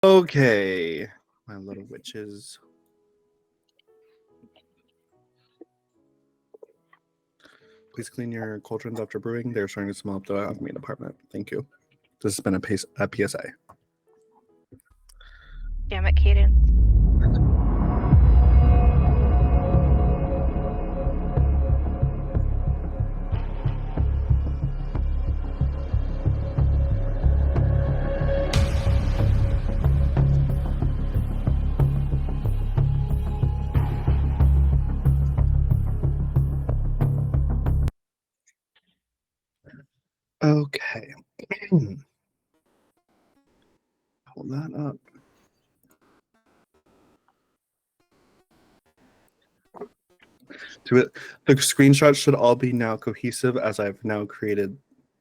Okay, my little witches. Please clean your cauldrons after brewing. They're starting to smell up the alchemy department. Thank you. This has been a PSA. Damn it, Cadence. Okay. Hold that up. The screenshots should all be now cohesive as I've now created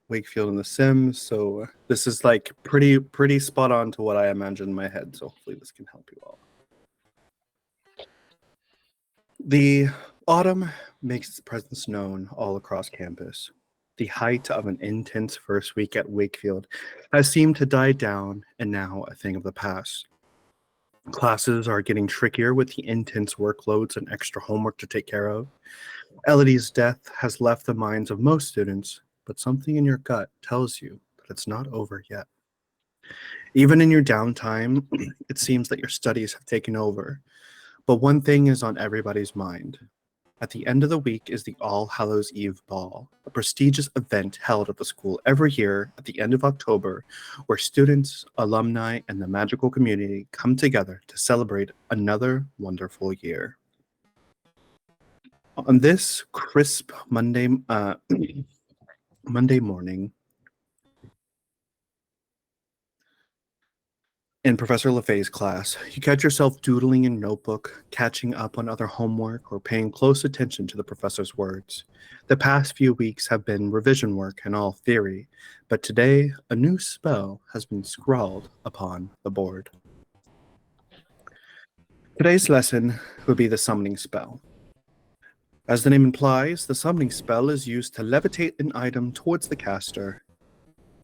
Wakefield in the Sims. So this is like pretty spot on to what I imagined in my head. So hopefully this can help you all. The autumn makes its presence known all across campus. The height of an intense first week at Wakefield has seemed to die down and now a thing of the past. Classes are getting trickier with the intense workloads and extra homework to take care of. Eloide's death has left the minds of most students, but something in your gut tells you that it's not over yet. Even in your downtime, it seems that your studies have taken over. But one thing is on everybody's mind. At the end of the week is the All Hallows Eve Ball, a prestigious event held at the school every year at the end of October, where students, alumni, and the magical community come together to celebrate another wonderful year. On this crisp Monday morning, in Professor LeFay's class, you catch yourself doodling in notebook, catching up on other homework, or paying close attention to the professor's words. The past few weeks have been revision work and all theory, but today a new spell has been scrawled upon the board. Today's lesson will be the summoning spell. As the name implies, the summoning spell is used to levitate an item towards the caster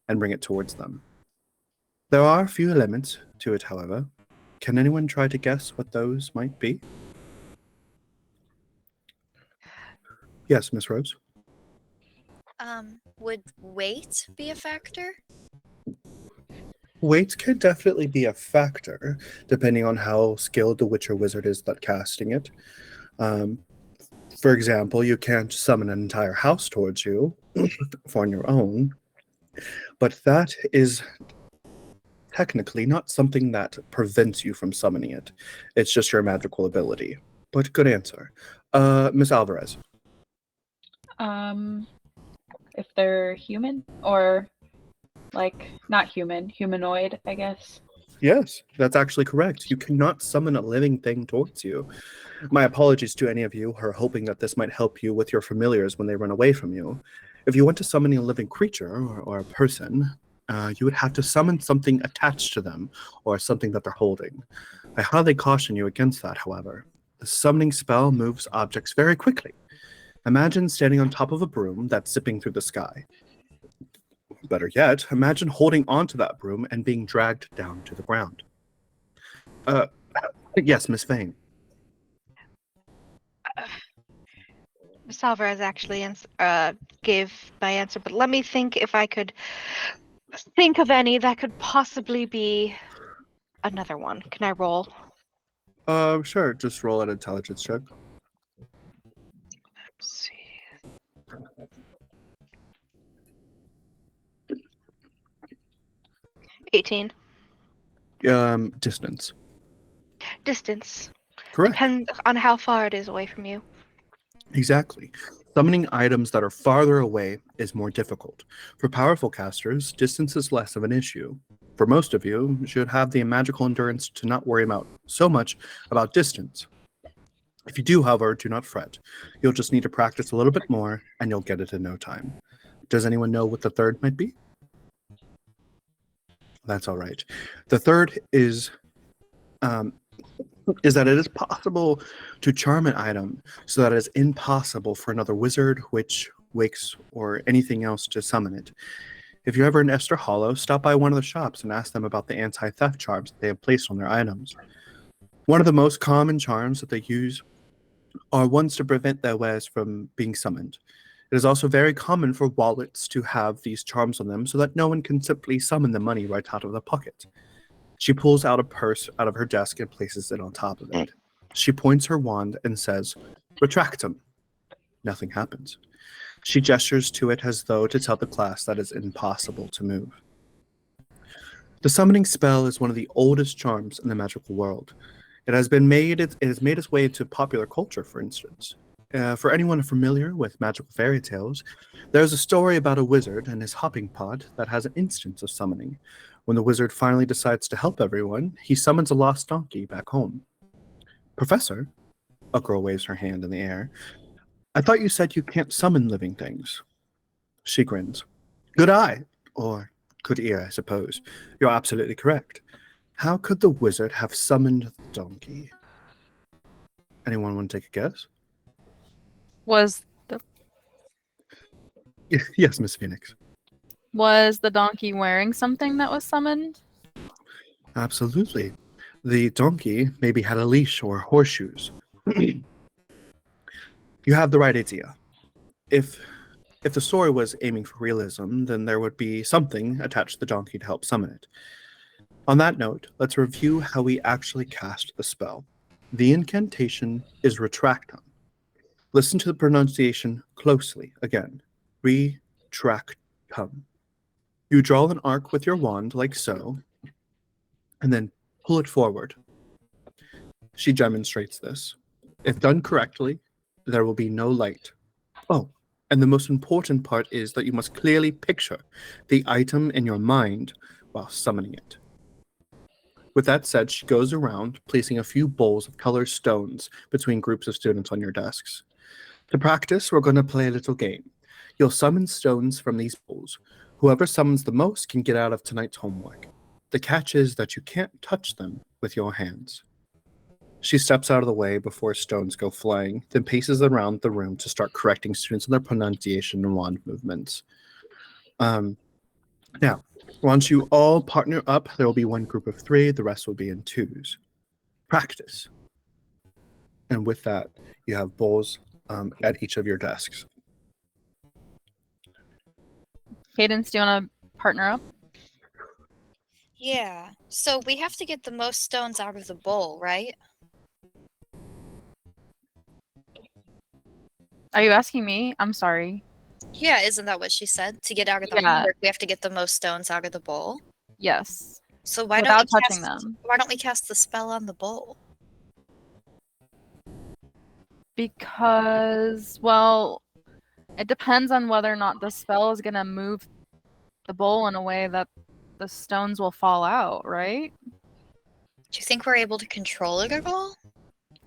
and bring it towards them. There are a few elements to it, however. Can anyone try to guess what those might be? Yes, Miss Rose? Would weight be a factor? Weight can definitely be a factor, depending on how skilled the witch or wizard is at casting it. For example, you can't summon an entire house towards you on your own, but that is technically not something that prevents you from summoning it. It's just your magical ability. But good answer. Miss Alvarez. If they're human or like not human, humanoid, I guess. Yes, that's actually correct. You cannot summon a living thing towards you. My apologies to any of you who are hoping that this might help you with your familiars when they run away from you. If you want to summon a living creature or a person, you would have to summon something attached to them or something that they're holding. I highly caution you against that, however. The summoning spell moves objects very quickly. Imagine standing on top of a broom that's zipping through the sky. Better yet, imagine holding onto that broom and being dragged down to the ground. Yes, Miss Vane. Miss Alvarez actually gave my answer, but let me think if I could think of any that could possibly be another one. Can I roll? Sure. Just roll an intelligence check. Let's see. $18. Distance. Distance. Correct. Depends on how far it is away from you. Exactly. Summoning items that are farther away is more difficult. For powerful casters, distance is less of an issue. For most of you, you should have the magical endurance to not worry so much about distance. If you do, however, do not fret. You'll just need to practice a little bit more, and you'll get it in no time. Does anyone know what the third might be? That's all right. The third is that it is possible to charm an item so that it is impossible for another wizard, witch, wicks, or anything else to summon it. If you're ever in Ester Hollow, stop by one of the shops and ask them about the anti-theft charms that they have placed on their items. One of the most common charms that they use are ones to prevent their wares from being summoned. It is also very common for wallets to have these charms on them so that no one can simply summon the money right out of their pocket. She pulls out a purse out of her desk and places it on top of it. She points her wand and says, "Retractum." Nothing happens. She gestures to it as though to tell the class that it's impossible to move. The summoning spell is one of the oldest charms in the magical world. It has made its way into popular culture, for instance. For anyone familiar with magical fairy tales, there's a story about a wizard and his hopping pod that has an instance of summoning. When the wizard finally decides to help everyone, he summons a lost donkey back home. "Professor," a girl waves her hand in the air, "I thought you said you can't summon living things." She grins. "Good eye, or good ear, I suppose. You're absolutely correct. How could the wizard have summoned the donkey?" Anyone want to take a guess? Was the Yes, Miss Phoenix. was the donkey wearing something that was summoned? Absolutely. The donkey maybe had a leash or horseshoes. You have the right idea. If the story was aiming for realism, then there would be something attached to the donkey to help summon it. On that note, let's review how we actually cast the spell. The incantation is Retractum. Listen to the pronunciation closely. Again, Retractum. You draw an arc with your wand, like so, and then pull it forward. She demonstrates this. If done correctly, there will be no light. Oh, and the most important part is that you must clearly picture the item in your mind while summoning it. With that said, she goes around, placing a few bowls of colored stones between groups of students on your desks. To practice, we're going to play a little game. You'll summon stones from these bowls. Whoever summons the most can get out of tonight's homework. The catch is that you can't touch them with your hands. She steps out of the way before stones go flying, then paces around the room to start correcting students on their pronunciation and wand movements. Now, once you all partner up, there will be one group of 3, the rest will be in 2s. Practice. And with that, you have bowls at each of your desks. Cadence, do you want to partner up? Yeah. So we have to get the most stones out of the bowl, right? Are you asking me? I'm sorry. Yeah, isn't that what she said? To get out of the Yeah. homework, we have to get the most stones out of the bowl. Yes. So why Without don't we touching cast, them. Why don't we cast the spell on the bowl? Because, well, it depends on whether or not the spell is going to move the bowl in a way that the stones will fall out, right? Do you think we're able to control it at all?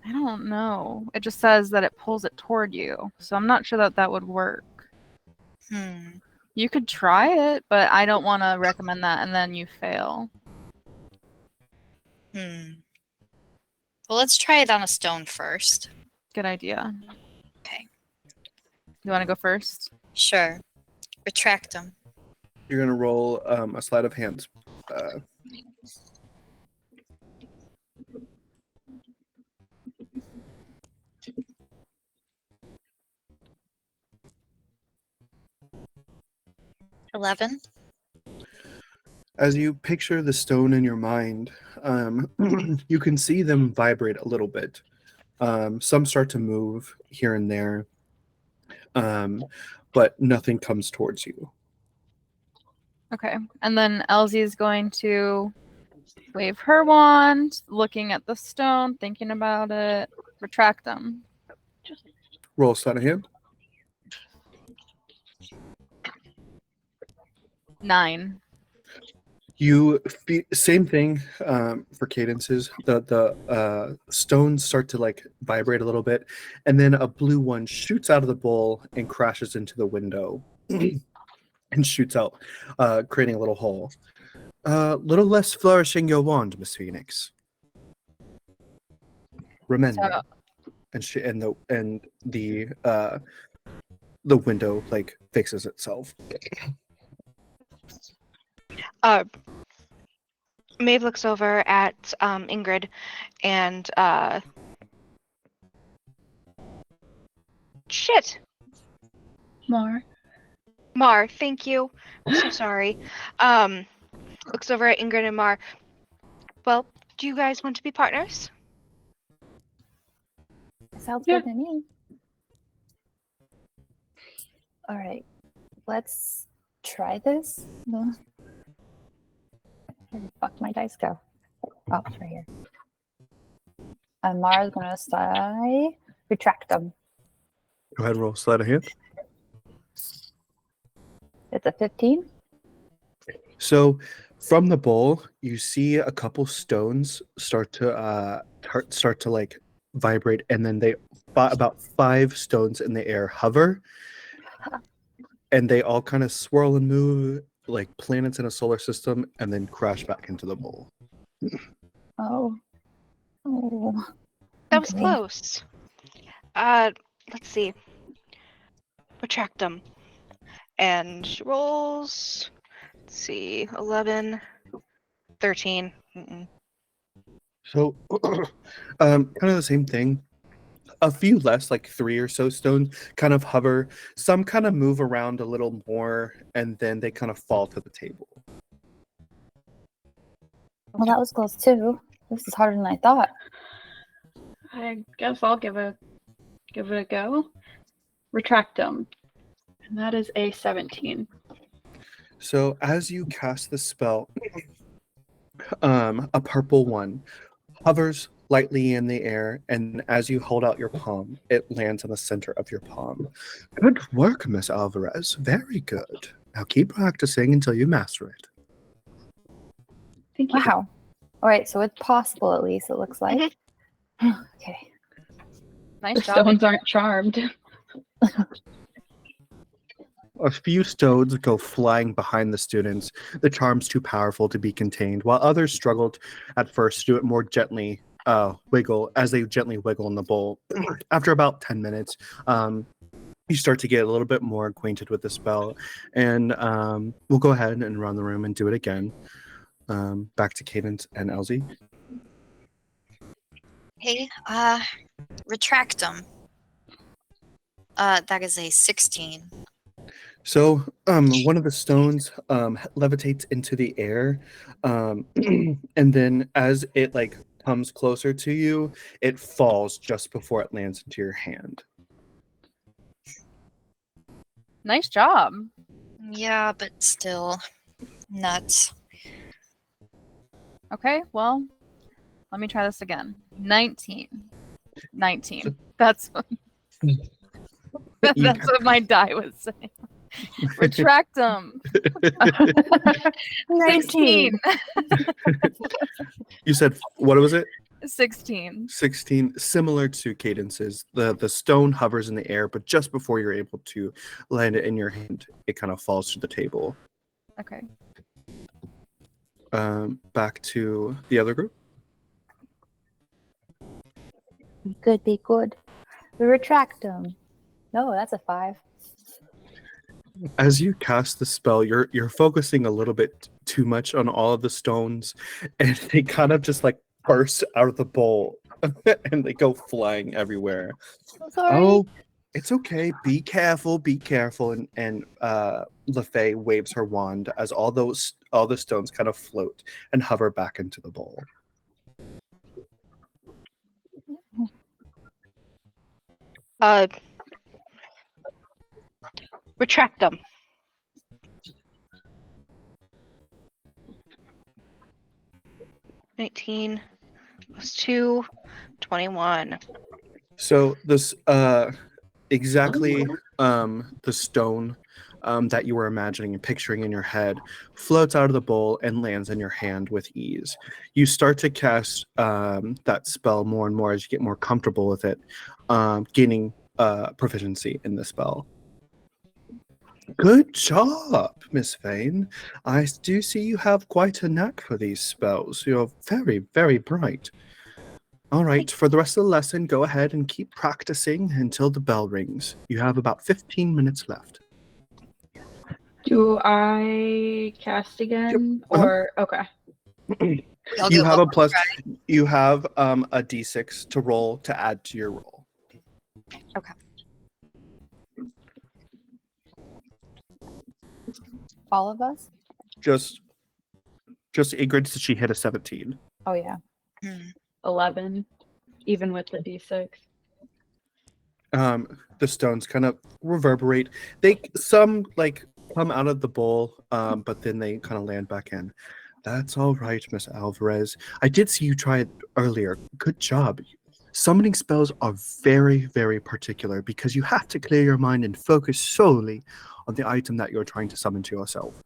I don't know. It just says that it pulls it toward you. So I'm not sure that that would work. You could try it, but I don't want to recommend that and then you fail. Well, let's try it on a stone first. Good idea. Okay. You want to go first? Sure. Retractum. You're going to roll a sleight of hand. 11. As you picture the stone in your mind, you can see them vibrate a little bit. Some start to move here and there, but nothing comes towards you. Okay. And then Elsie is going to wave her wand, looking at the stone, thinking about it, retract them. Roll sleight of hand. 9. You same thing for cadences. The stones start to like vibrate a little bit, and then a blue one shoots out of the bowl and crashes into the window and shoots out, creating a little hole. Little less flourishing your wand, Miss Phoenix. Remember, and the window like fixes itself. Maeve looks over at Ingrid and shit. Mar, thank you. I'm so sorry. Looks over at Ingrid and Mar. Well, do you guys want to be partners? Sounds Yeah. good to me. All right, let's try this. No. Where the fuck my dice go? Oh, it's right here. And Mara's gonna say Retractum. Go ahead and roll sleight of hand. It's a 15. So from the bowl, you see a couple stones start to like vibrate, and then about 5 stones in the air hover, and they all kind of swirl and move like planets in a solar system, and then crash back into the bowl. Oh. Oh. That was Okay. close. Let's see. Retractum. And she rolls. Let's see. 11, 13. Mm-mm. So, kind of the same thing. A few less, like 3 or so stones, kind of hover. Some kind of move around a little more, and then they kind of fall to the table. Well, that was close too. This is harder than I thought. I guess I'll give it a go. Retractum. And that is a 17. So, as you cast the spell, a purple one hovers lightly in the air, and as you hold out your palm, it lands in the center of your palm. Good work, Miss Alvarez. Very good. Now keep practicing until you master it. Thank you. Wow. All right, so it's possible at least, it looks like. Okay. Nice The job. stones aren't charmed. A few stones go flying behind the students, the charms too powerful to be contained, while others struggled at first to do it more gently, gently wiggle in the bowl. After about 10 minutes, you start to get a little bit more acquainted with the spell, and we'll go ahead and run the room and do it again. Back to Cadence and Elsie. Hey, Retractum. That is a 16. So, one of the stones levitates into the air, and then as it like comes closer to you, it falls just before it lands into your hand. Nice job. Yeah, but still nuts. Okay, well, let me try this again. 19. That's that's what my die was saying. Retractum. 16. You said, what was it? 16. 16, similar to Cadence's. The stone hovers in the air, but just before you're able to land it in your hand, it kind of falls to the table. Okay. Back to the other group. Good, be good. The Retractum. No, that's a 5. As you cast the spell, you're focusing a little bit too much on all of the stones, and they kind of just like burst out of the bowl and they go flying everywhere. I'm sorry. Oh, it's okay. Be careful. And LaFay waves her wand as all the stones kind of float and hover back into the bowl. Retractum. $19 plus 2, 21. So this exactly the stone that you were imagining and picturing in your head floats out of the bowl and lands in your hand with ease. You start to cast that spell more and more as you get more comfortable with it, gaining proficiency in the spell. Good job, Miss Vane. I do see you have quite a knack for these spells. You're very, very bright. All right, for the rest of the lesson, go ahead and keep practicing until the bell rings. You have about 15 minutes left. Do Do I cast again? Uh-huh. Or okay. I'll You go have a up. plus. You have a d6 to roll to add to your roll. All of us? Just Ingrid, so she hit a 17. Oh yeah. 11, even with the d6. The stones kind of reverberate. Some come out of the bowl, but then they kind of land back in. That's all right, Miss Alvarez. I did see you try it earlier. Good job. Summoning spells are very, very particular because you have to clear your mind and focus solely on the item that you're trying to summon to yourself.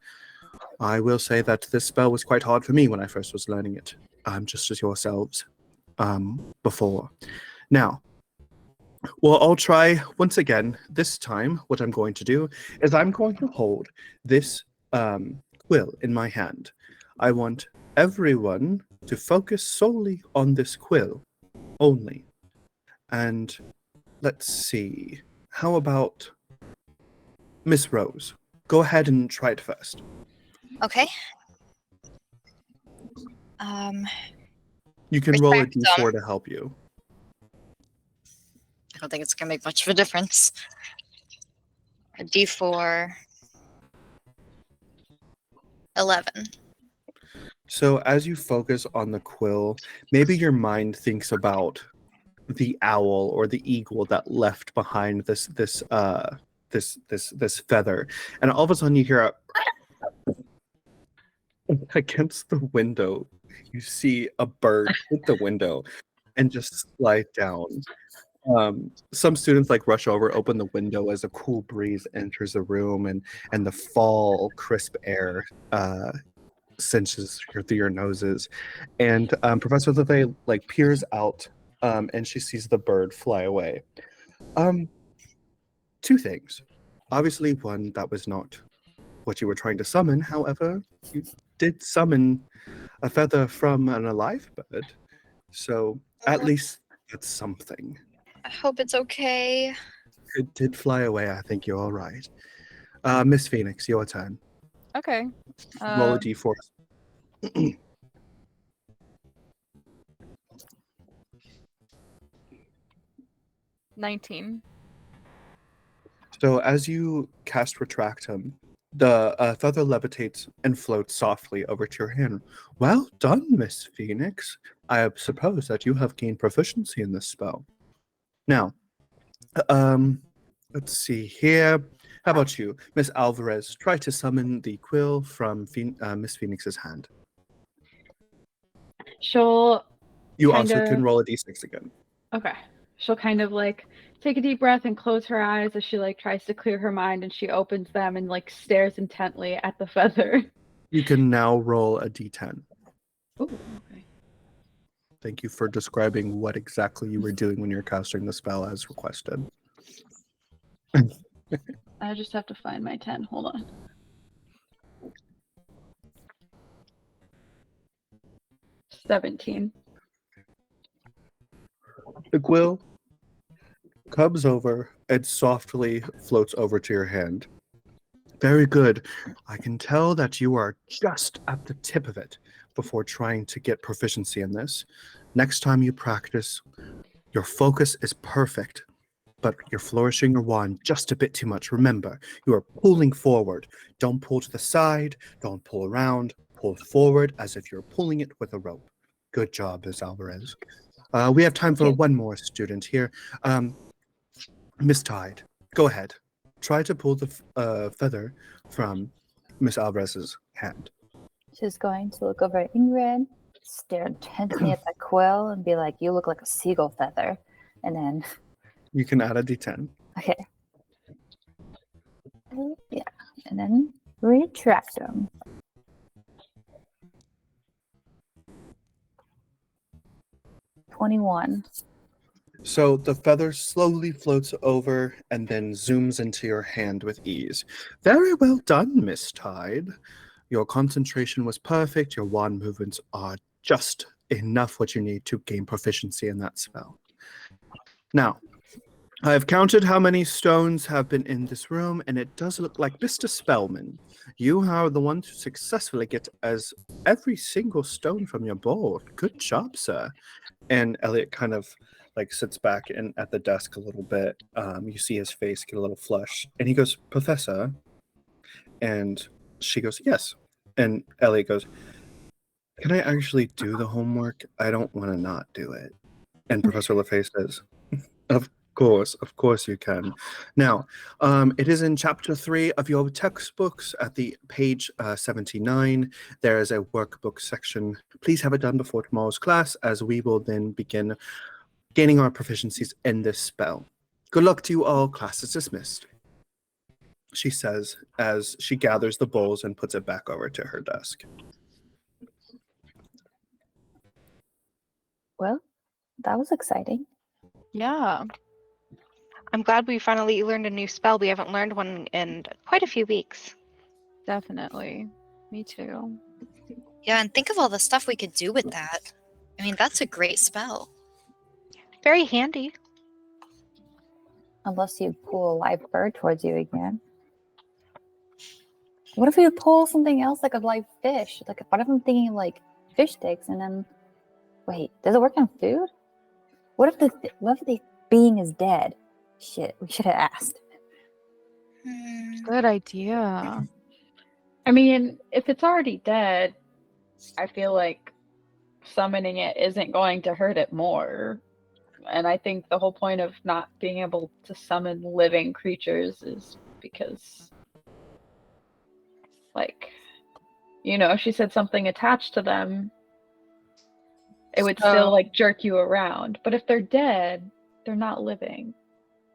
I will say that this spell was quite hard for me when I first was learning it, just as yourselves before. Now, well, I'll try once again. This time, what I'm going to do is I'm going to hold this quill in my hand. I want everyone to focus solely on this quill only. And let's see. How about Miss Rose? Go ahead and try it first. Okay. You can roll a Retractum. d4 to help you. I don't think it's gonna make much of a difference. A D4. 11. So as you focus on the quill, maybe your mind thinks about the owl or the eagle that left behind this feather, and all of a sudden you hear a against the window. You see a bird hit the window and just slide down. Some students rush over, open the window as a cool breeze enters the room, and the fall crisp air cinches through your noses. And Professor Levay peers out, and she sees the bird fly away. Two things. Obviously, one, that was not what you were trying to summon. However, you did summon a feather from an alive bird, so at least that's something. I hope it's okay. It did fly away. I think you're all right. Miss Phoenix, your turn. Okay. Roll a d4. 19. So as you cast Retractum, the feather levitates and floats softly over to your hand. Well done, Miss Phoenix. I suppose that you have gained proficiency in this spell. Now, let's see here. How about you, Miss Alvarez? Try to summon the quill from Miss Phoenix's hand. She'll You also Kinda- can roll a d6 again. okay. She'll kind of take a deep breath and close her eyes as she tries to clear her mind, and she opens them and stares intently at the feather. You can now roll a d10. Ooh, okay. Thank you for describing what exactly you were doing when you're casting the spell as requested. I just have to find my 10. Hold on. $17. The quill comes over and softly floats over to your hand. Very good. I can tell that you are just at the tip of it before trying to get proficiency in this. Next time you practice, your focus is perfect, but you're flourishing your wand just a bit too much. Remember, you are pulling forward. Don't pull to the side. Don't pull around. Pull forward as if you're pulling it with a rope. Good job, Ms. Alvarez. We have time for one more student here. Miss Tide, go ahead. Try to pull the feather from Miss Alvarez's hand. She's going to look over at Ingrid, stare intently at the quill, and be like, "You look like a seagull feather." And then, You can add a d10. okay. Yeah. And then retract them. $21. So the feather slowly floats over and then zooms into your hand with ease. Very well done, Miss Tide. Your concentration was perfect. Your wand movements are just enough what you need to gain proficiency in that spell. Now, I've counted how many stones have been in this room, and it does look like Mr. Spellman. You are the one to successfully get as every single stone from your board. Good job, sir. And Eliot kind of like sits back and at the desk a little bit. You see his face get a little flushed, and he goes, "Professor," and she goes, "Yes." And Eliot goes, "Can I actually do the homework? I don't want to not do it." And Professor LaFace says, Of course you can. Now, it is in chapter 3 of your textbooks at the page 79. There is a workbook section. Please have it done before tomorrow's class, as we will then begin gaining our proficiencies in this spell. Good luck to you all. Class is dismissed, she says as she gathers the bowls and puts it back over to her desk. Well, that was exciting. Yeah. I'm glad we finally learned a new spell. We haven't learned one in quite a few weeks. Definitely. Me too. Yeah, and think of all the stuff we could do with that. I mean, that's a great spell. Very handy. Unless you pull a live bird towards you again. What if we pull something else like a live fish? Like, what if I'm thinking of, like, fish sticks and then... Wait, does it work on food? What if the being is dead? Shit, we should have asked. Good idea. I mean, if it's already dead, I feel like summoning it isn't going to hurt it more. And I think the whole point of not being able to summon living creatures is because, like, you know, if she said something attached to them, it would still, like, jerk you around. But if they're dead, they're not living.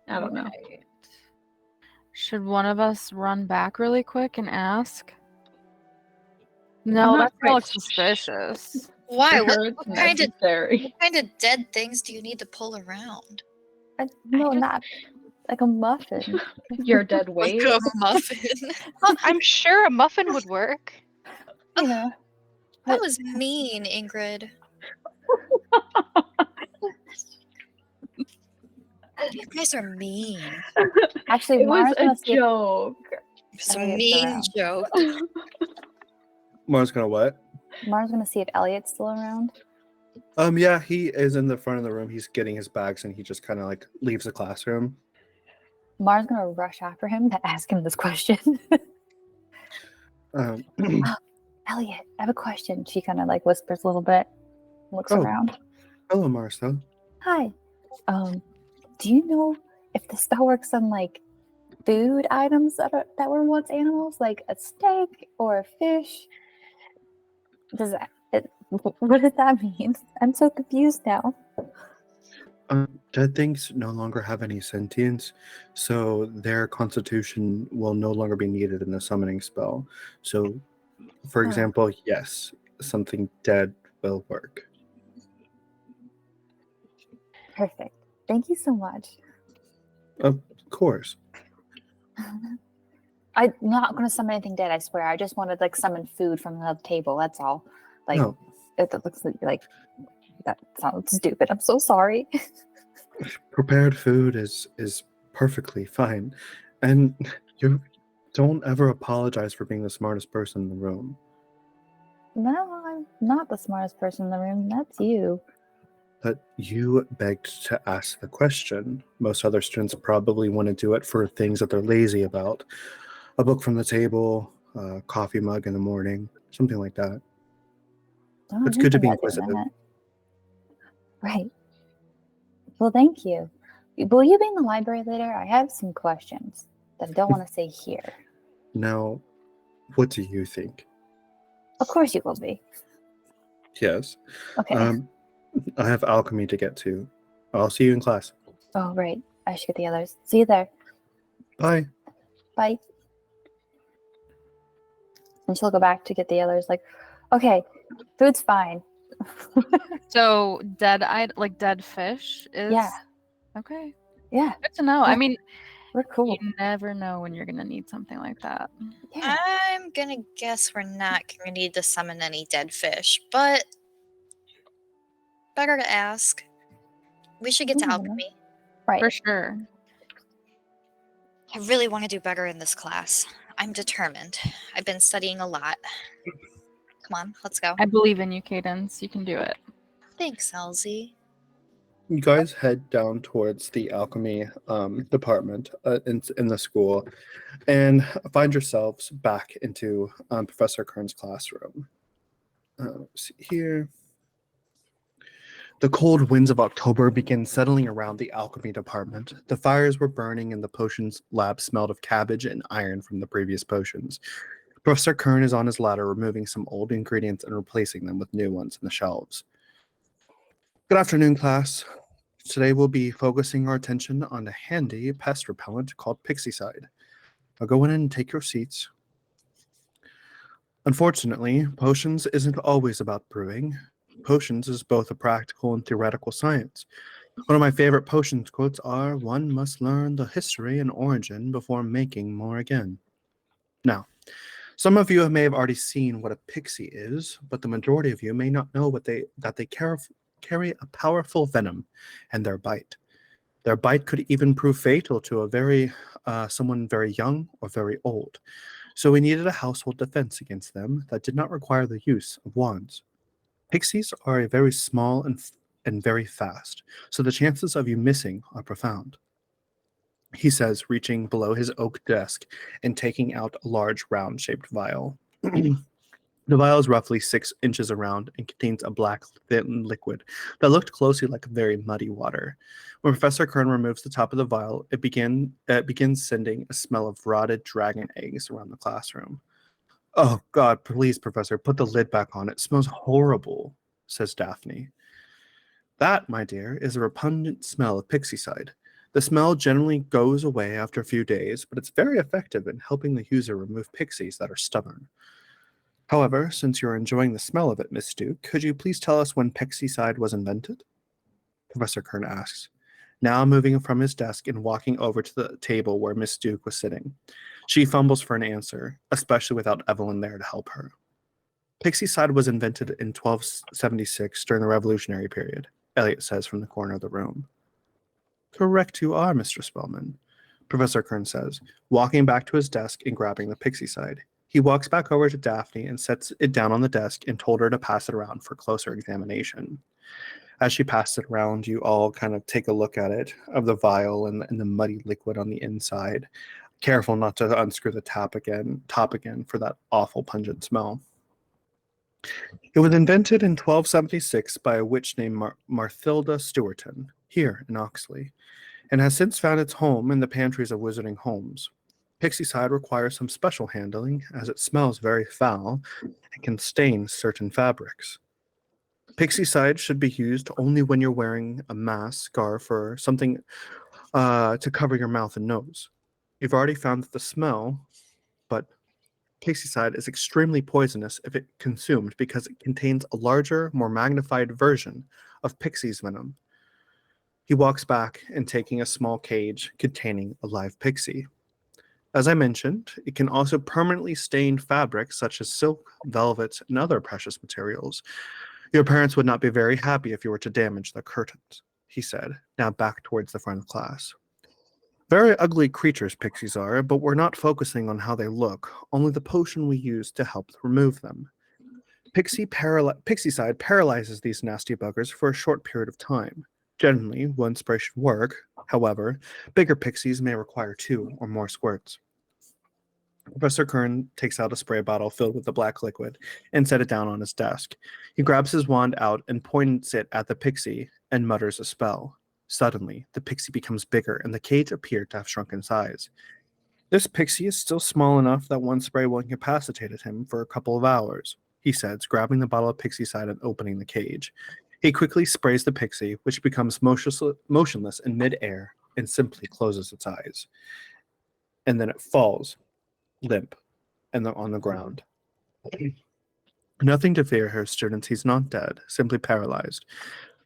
I don't know. Right. Should one of us run back really quick and ask? No, I'm that not quite looks suspicious. Why? For What, her, it's what kind of necessary. what kind of dead things do you need to pull around? No, just- not like a muffin. Your dead weight. Like a muffin. I'm sure a muffin would work. You know. That was mean, Ingrid. You guys are mean. Actually, It was Mara's gonna a see joke. It's a Eliot's mean around. joke. Mara's gonna what? Mara's gonna see if Eliot's still around. Yeah, he is in the front of the room. He's getting his bags and he just kind of like leaves the classroom. Mara's gonna rush after him to ask him this question. Um, Eliot, I have a question. She kind of like whispers a little bit, looks Oh. around. Hello, Marcel. Hi. Do you know if the spell works on like food items that were once animals, like a steak or a fish? What does that mean? I'm so confused now. Dead things no longer have any sentience, so their constitution will no longer be needed in a summoning spell. So, for Oh. example, yes, something dead will work. Perfect. Thank you so much. Of course. I'm not going to summon anything dead, I swear. I just wanted like summon food from the table. That's all. Like, No, it looks like that sounds stupid. I'm so sorry. prepared food is perfectly fine, and you don't ever apologize for being the smartest person in the room. No, I'm not the smartest person in the room. That's you. But you begged to ask the question. Most other students probably want to do it for things that they're lazy about. A book from the table, a coffee mug in the morning, something like that. Oh, It's I good to didn't be think about doing inquisitive. that. Right. Well, thank you. Will you be in the library later? I have some questions that I don't want to say here. Now, what do you think? Of course you will be. Yes. Okay. I have alchemy to get to. I'll see you in class. Oh, right. I should get the others. See you there. Bye. Bye. And she'll go back to get the others. Like, okay, food's fine. So like dead fish is Yeah. Okay. Yeah, Good to know. I Yeah. mean, we're cool. you never know when you're gonna need something like that. Yeah. I'm gonna guess we're not gonna need to summon any dead fish, but better to ask. We should get to Yeah, alchemy. Right. For sure. I really want to do better in this class. I'm determined. I've been studying a lot. Come on, let's go. I believe in you, Cadence. You can do it. Thanks, Elsie. You guys head down towards the alchemy department in the school and find yourselves back into Professor Kern's classroom. Let's see here. The cold winds of October began settling around the alchemy department. The fires were burning and the potions lab smelled of cabbage and iron from the previous potions. Professor Kern is on his ladder removing some old ingredients and replacing them with new ones in the shelves. Good afternoon, class. Today we'll be focusing our attention on a handy pest repellent called Pixicide. Now go in and take your seats. Unfortunately, potions isn't always about brewing. Potions is both a practical and theoretical science. One of my favorite potions quotes are, "One must learn the history and origin before making more again." Now, some of you may have already seen what a pixie is, but the majority of you may not know that they carry a powerful venom in their bite. Their bite could even prove fatal to someone very young or very old. So we needed a household defense against them that did not require the use of wands. Pixies are very small and very fast, so the chances of you missing are profound. He says, reaching below his oak desk and taking out a large round-shaped vial. The vial is roughly 6 inches around and contains a black thin liquid that looked closely like very muddy water. When Professor Kern removes the top of the vial, it begins sending a smell of rotted dragon eggs around the classroom. "Oh, God, please, Professor, put the lid back on. It smells horrible," says Daphne. "That, my dear, is a repugnant smell of Pixicide. The smell generally goes away after a few days, but it's very effective in helping the user remove pixies that are stubborn. However, since you're enjoying the smell of it, Miss Duke, could you please tell us when Pixicide was invented?" Professor Kern asks, now moving from his desk and walking over to the table where Miss Duke was sitting. She fumbles for an answer, especially without Evelyn there to help her. "Pixicide was invented in 1276 during the Revolutionary period," Eliot says from the corner of the room. "Correct you are, Mr. Spellman," Professor Kern says, walking back to his desk and grabbing the Pixicide. He walks back over to Daphne and sets it down on the desk and told her to pass it around for closer examination. As she passed it around, you all kind of take a look at it, of the vial and the muddy liquid on the inside. Careful not to unscrew the top again for that awful pungent smell. It was invented in 1276 by a witch named Marthilda Stewarton, here in Oxley, and has since found its home in the pantries of wizarding homes. Pixicide requires some special handling, as it smells very foul and can stain certain fabrics. Pixicide should be used only when you're wearing a mask, scarf, or something to cover your mouth and nose. You've already found that the smell, but Pixicide is extremely poisonous if it consumed because it contains a larger, more magnified version of Pixie's venom. He walks back and taking a small cage containing a live pixie. As I mentioned, it can also permanently stain fabrics such as silk, velvet, and other precious materials. Your parents would not be very happy if you were to damage the curtains, he said, now back towards the front of class. Very ugly creatures pixies are, but we're not focusing on how they look, only the potion we use to help remove them. Pixicide paralyzes these nasty buggers for a short period of time. Generally, one spray should work. However, bigger pixies may require 2 or more squirts. Professor Kern takes out a spray bottle filled with the black liquid and set it down on his desk. He grabs his wand out and points it at the pixie and mutters a spell. Suddenly, the pixie becomes bigger and the cage appeared to have shrunk in size. "This pixie is still small enough that one spray will incapacitate him for a couple of hours," he says, grabbing the bottle of Pixicide and opening the cage. He quickly sprays the pixie, which becomes motionless in midair and simply closes its eyes. And then it falls, limp, and on the ground. Nothing to fear here, students. He's not dead, simply paralyzed.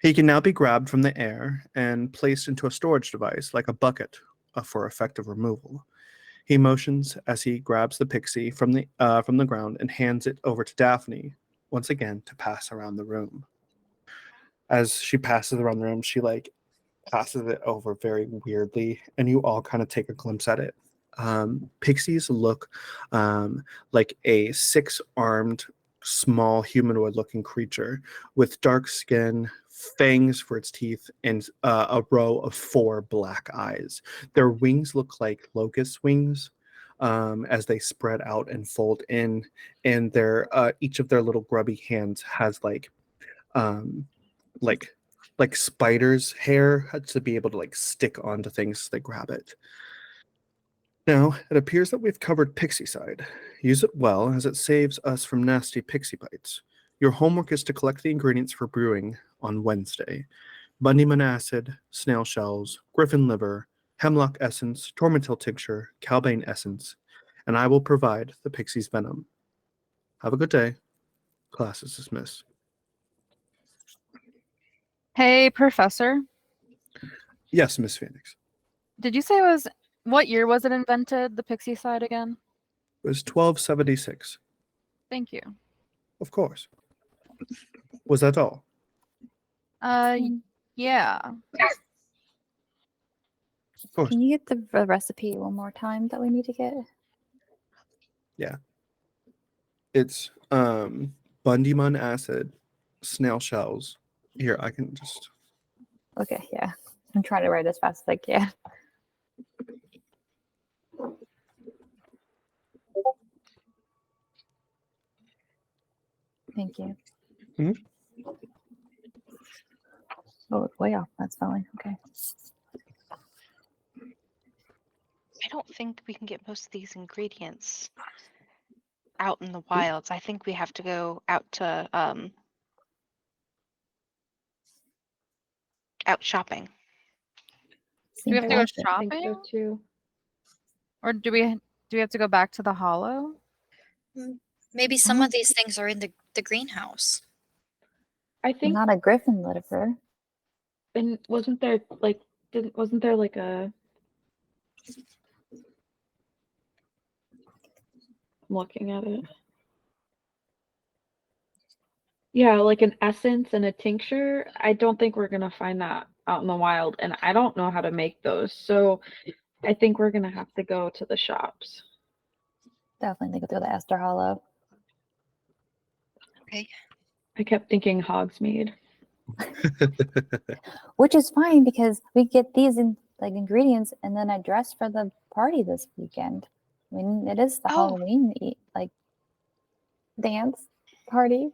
He can now be grabbed from the air and placed into a storage device, like a bucket, for effective removal. He motions as he grabs the pixie from the ground and hands it over to Daphne, once again to pass around the room. As she passes around the room, she passes it over very weirdly, and you all kind of take a glimpse at it. Pixies look like a 6-armed, small humanoid-looking creature with dark skin, fangs for its teeth, and a row of 4 black eyes. Their wings look like locust wings as they spread out and fold in, and their each of their little grubby hands has um, like spiders' hair to be able to like stick onto things as they grab it. Now, it appears that we've covered Pixicide. Use it well, as it saves us from nasty pixie bites. Your homework is to collect the ingredients for brewing on Wednesday. Bundyman acid, snail shells, griffin liver, hemlock essence, tormentil tincture, calbane essence, and I will provide the pixie's venom. Have a good day. Class is dismissed. Hey, Professor. Yes, Miss Phoenix. Did you say what year was it invented, the Pixicide again? It was 1276. Thank you. Of course. Was that all? Yeah. Of course. Can you get the recipe one more time that we need to get? Yeah. It's Bundyman acid, snail shells. Here, I can just... Okay, yeah. I'm trying to write as fast as I can. Thank you. Mhm. Oh, way off. That's fine. Okay. I don't think we can get most of these ingredients out in the wilds. I think we have to go out to out shopping. Do we have to go I think shopping? so too. Or do we have to go back to the hollow? Maybe some of these things are in the greenhouse. I think, Not a griffin liver. and wasn't there like a? I'm looking at it. Yeah, like an essence and a tincture. I don't think we're gonna find that out in the wild, and I don't know how to make those. So I think we're gonna have to go to the shops. Definitely think through the Ester Hollow. Okay. I kept thinking Hogsmeade. Which is fine because we get these ingredients and then I dress for the party this weekend. I mean, it is the Oh. Halloween dance party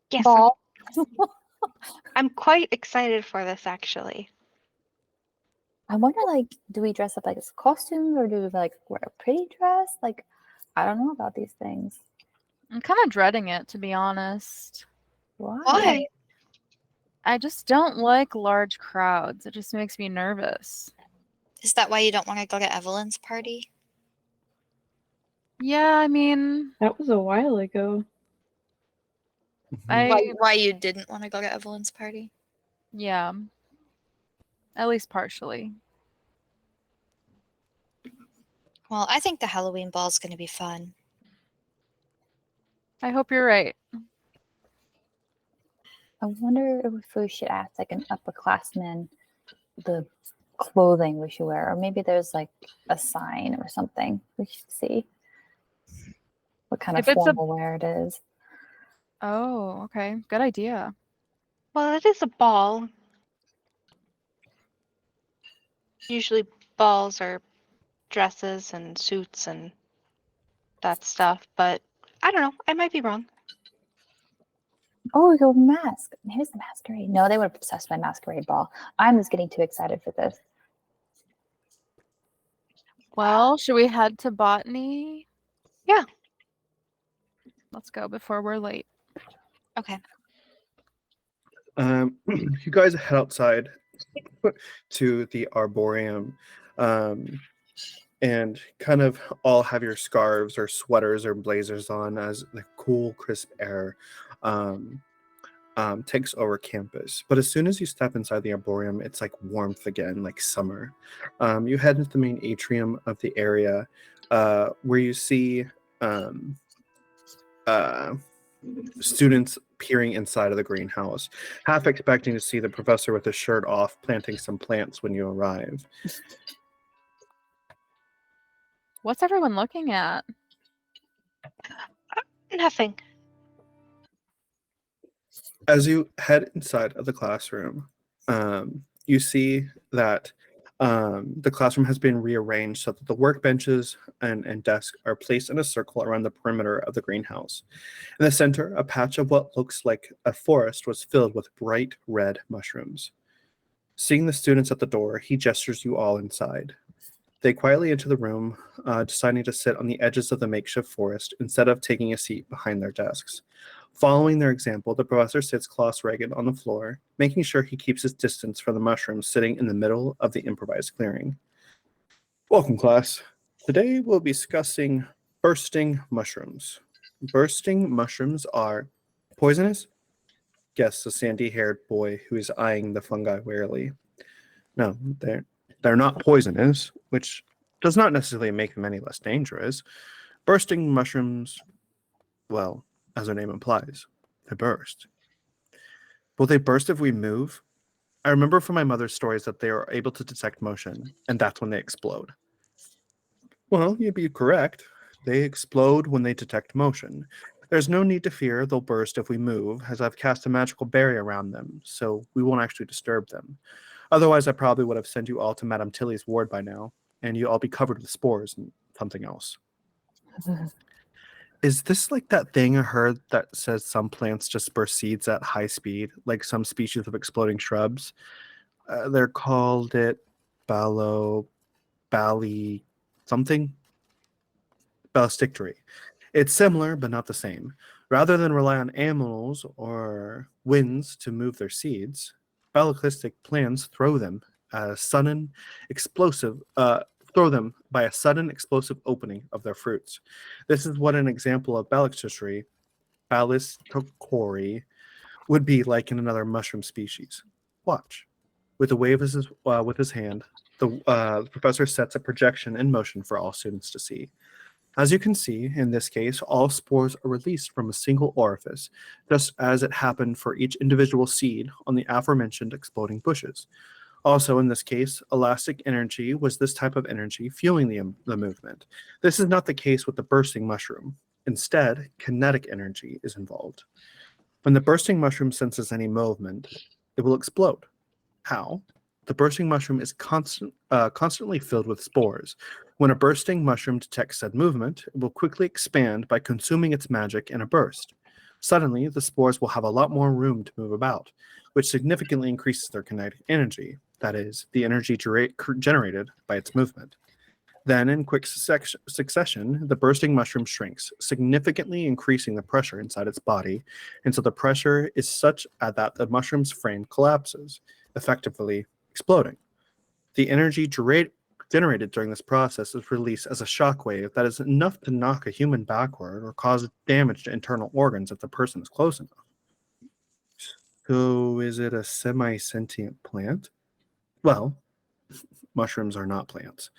Yes, ball. I'm quite excited for this actually. I wonder, do we dress up as costumes or do we wear a pretty dress? I don't know about these things. I'm kind of dreading it, to be honest. Why? I just don't like large crowds. It just makes me nervous. Is that why you don't want to go to Evelyn's party? Yeah, I mean, That was a while ago. Why you didn't want to go to Evelyn's party? yeah. At least partially. Well, I think the Halloween ball is going to be fun. I hope you're right. I wonder if we should ask an upperclassman the clothing we should wear, or maybe there's a sign or something we should see what kind of If it's a- formal wear it is. Oh, okay. Good idea. Well, it is a ball. Usually balls are dresses and suits and that stuff, but I don't know. I might be wrong. Oh, your mask. Here's the masquerade. No, they would have obsessed by masquerade ball. I'm just getting too excited for this. Well, should we head to Botany? Yeah. Let's go before we're late. Okay. You guys head outside to the Arboreum and kind of all have your scarves or sweaters or blazers on as the cool, crisp air takes over campus. But as soon as you step inside the Arboreum, it's like warmth again, like summer. You head into the main atrium of the area where you see students peering inside of the greenhouse, half expecting to see the professor with his shirt off planting some plants when you arrive. What's everyone looking at? Nothing. As you head inside of the classroom, you see that the classroom has been rearranged so that the workbenches and desks are placed in a circle around the perimeter of the greenhouse. In the center, a patch of what looks like a forest was filled with bright red mushrooms. Seeing the students at the door, he gestures you all inside. They quietly enter the room, deciding to sit on the edges of the makeshift forest instead of taking a seat behind their desks. Following their example, the professor sits cross-legged on the floor, making sure he keeps his distance from the mushrooms sitting in the middle of the improvised clearing. Welcome, class. Today we'll be discussing bursting mushrooms. Bursting mushrooms are poisonous? Guessed the sandy-haired boy who is eyeing the fungi warily. No, they're not poisonous, which does not necessarily make them any less dangerous. Bursting mushrooms, well, as their name implies, they burst. Will they burst if we move? I remember from my mother's stories that they are able to detect motion, and that's when they explode. Well, you'd be correct. They explode when they detect motion. There's no need to fear they'll burst if we move, as I've cast a magical barrier around them, so we won't actually disturb them. Otherwise, I probably would have sent you all to Madame Tilly's ward by now, and you all be covered with spores and something else. Is this like that thing I heard that says some plants just burst seeds at high speed, like some species of exploding shrubs? They're called bally something? Ballistictory. It's similar, but not the same. Rather than rely on animals or winds to move their seeds, ballistic plants throw them by a sudden explosive opening of their fruits. This is what an example of ballistictory would be like in another mushroom species. Watch. With a wave with his hand, the professor sets a projection in motion for all students to see. As you can see, in this case, all spores are released from a single orifice, just as it happened for each individual seed on the aforementioned exploding bushes. Also, in this case, elastic energy was this type of energy fueling the movement. This is not the case with the bursting mushroom. Instead, kinetic energy is involved. When the bursting mushroom senses any movement, it will explode. How? The bursting mushroom is constantly filled with spores. When a bursting mushroom detects said movement, it will quickly expand by consuming its magic in a burst. Suddenly, the spores will have a lot more room to move about, which significantly increases their kinetic energy, that is, the energy generated by its movement. Then, in quick succession, the bursting mushroom shrinks, significantly increasing the pressure inside its body, until the pressure is such that the mushroom's frame collapses, effectively exploding. The energy generated during this process is released as a shockwave that is enough to knock a human backward or cause damage to internal organs if the person is close enough. So, is it a semi-sentient plant? Well, mushrooms are not plants.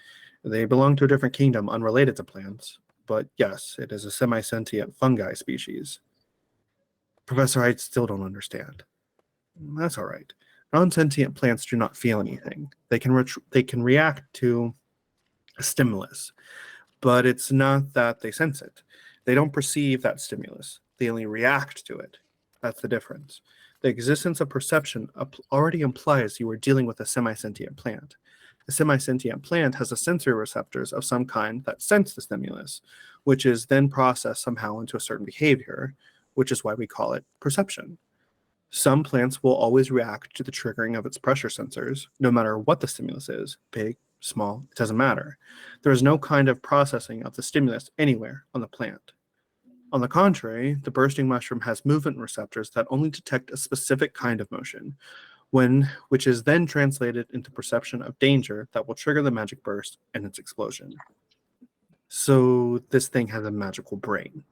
They belong to a different kingdom unrelated to plants, but yes, it is a semi-sentient fungi species. Professor, I still don't understand. That's all right. Non-sentient plants do not feel anything. They can react to a stimulus, but it's not that they sense it. They don't perceive that stimulus. They only react to it. That's the difference. The existence of perception already implies you are dealing with a semi-sentient plant. A semi-sentient plant has a sensory receptors of some kind that sense the stimulus, which is then processed somehow into a certain behavior, which is why we call it perception. Some plants will always react to the triggering of its pressure sensors, no matter what the stimulus is, big, small, it doesn't matter. There is no kind of processing of the stimulus anywhere on the plant. On the contrary, the bursting mushroom has movement receptors that only detect a specific kind of motion, which is then translated into perception of danger that will trigger the magic burst and its explosion. So this thing has a magical brain.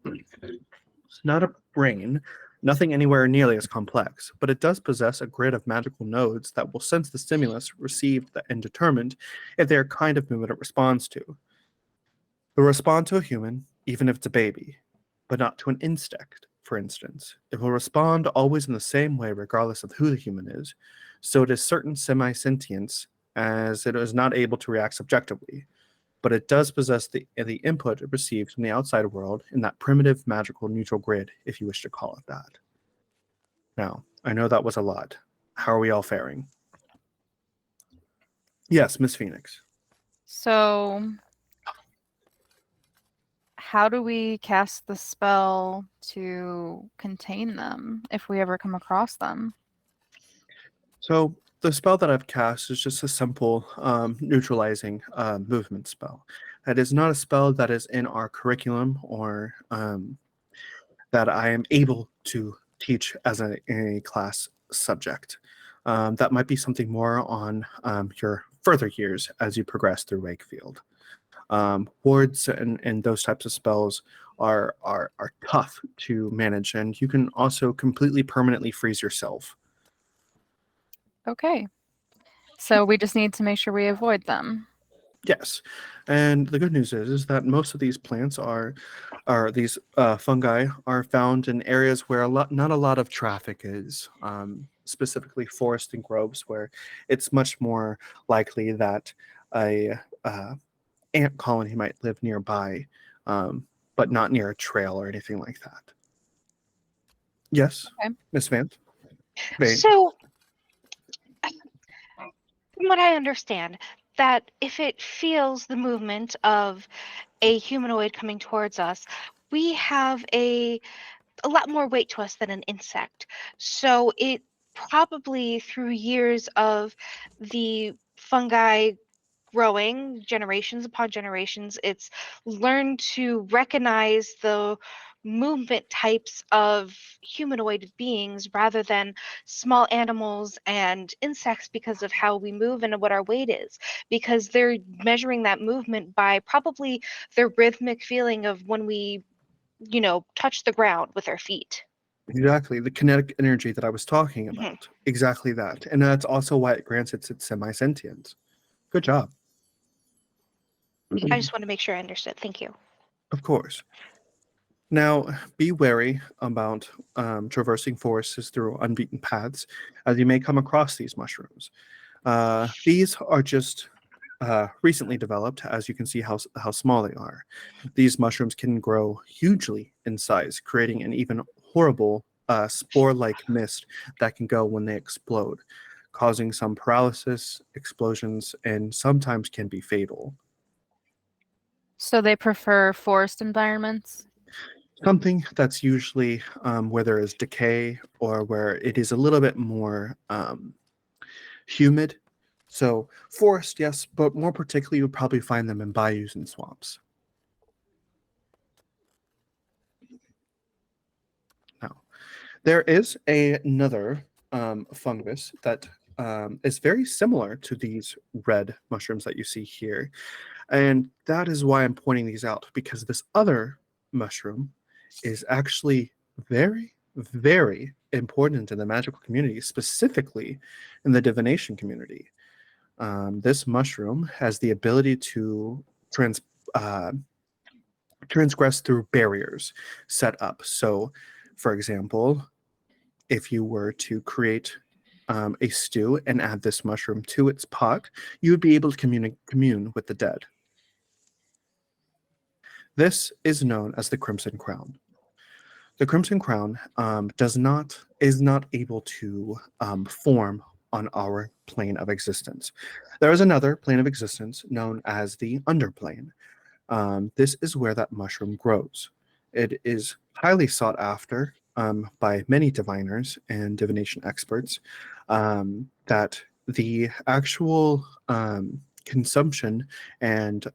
It's not a brain, nothing anywhere nearly as complex, but it does possess a grid of magical nodes that will sense the stimulus received and determine if they are kind of movement it responds to. It will respond to a human, even if it's a baby, but not to an insect, for instance. It will respond always in the same way regardless of who the human is, so it is certain semi-sentience as it is not able to react subjectively. but it does possess the input it receives from the outside world in that primitive magical neutral grid, if you wish to call it that. Now, I know that was a lot. How are we all faring? Yes, Miss Phoenix. So, how do we cast the spell to contain them if we ever come across them? So the spell that I've cast is just a simple neutralizing movement spell. That is not a spell that is in our curriculum or that I am able to teach as a class subject. That might be something more on your further years as you progress through Wakefield. Wards and those types of spells are tough to manage, and you can also completely permanently freeze yourself. Okay. So we just need to make sure we avoid them. Yes, and the good news is that most of these plants are these fungi are found in areas where not a lot of traffic is, specifically forest and groves, where it's much more likely that a ant colony might live nearby, but not near a trail or anything like that. Yes, Okay. Miss Vance. Vane. So, from what I understand, that if it feels the movement of a humanoid coming towards us, we have a lot more weight to us than an insect. So it probably through years of the fungi growing generations upon generations, it's learned to recognize the movement types of humanoid beings rather than small animals and insects because of how we move and what our weight is, because they're measuring that movement by probably the rhythmic feeling of when we touch the ground with our feet. Exactly, the kinetic energy that I was talking Mhm. about. Exactly that. And that's also why it grants its semi-sentience. Good job. I just want to make sure I understood. Thank you. Of course. Now, be wary about traversing forests through unbeaten paths, as you may come across these mushrooms. These are just recently developed, as you can see how small they are. These mushrooms can grow hugely in size, creating an even horrible spore-like mist that can go when they explode, causing some paralysis, explosions, and sometimes can be fatal. So they prefer forest environments. Something that's usually where there is decay or where it is a little bit more humid. So forest, yes, but more particularly, you would probably find them in bayous and swamps. Now, there is another fungus that is very similar to these red mushrooms that you see here. And that is why I'm pointing these out, because this other mushroom is actually very, very important in the magical community, specifically in the divination community. This mushroom has the ability to transgress through barriers set up. So, for example, if you were to create a stew and add this mushroom to its pot, you would be able to commune with the dead. This is known as the Crimson Crown. The Crimson Crown is not able to form on our plane of existence. There is another plane of existence known as the Underplane. This is where that mushroom grows. It is highly sought after by many diviners and divination experts. That the actual consumption and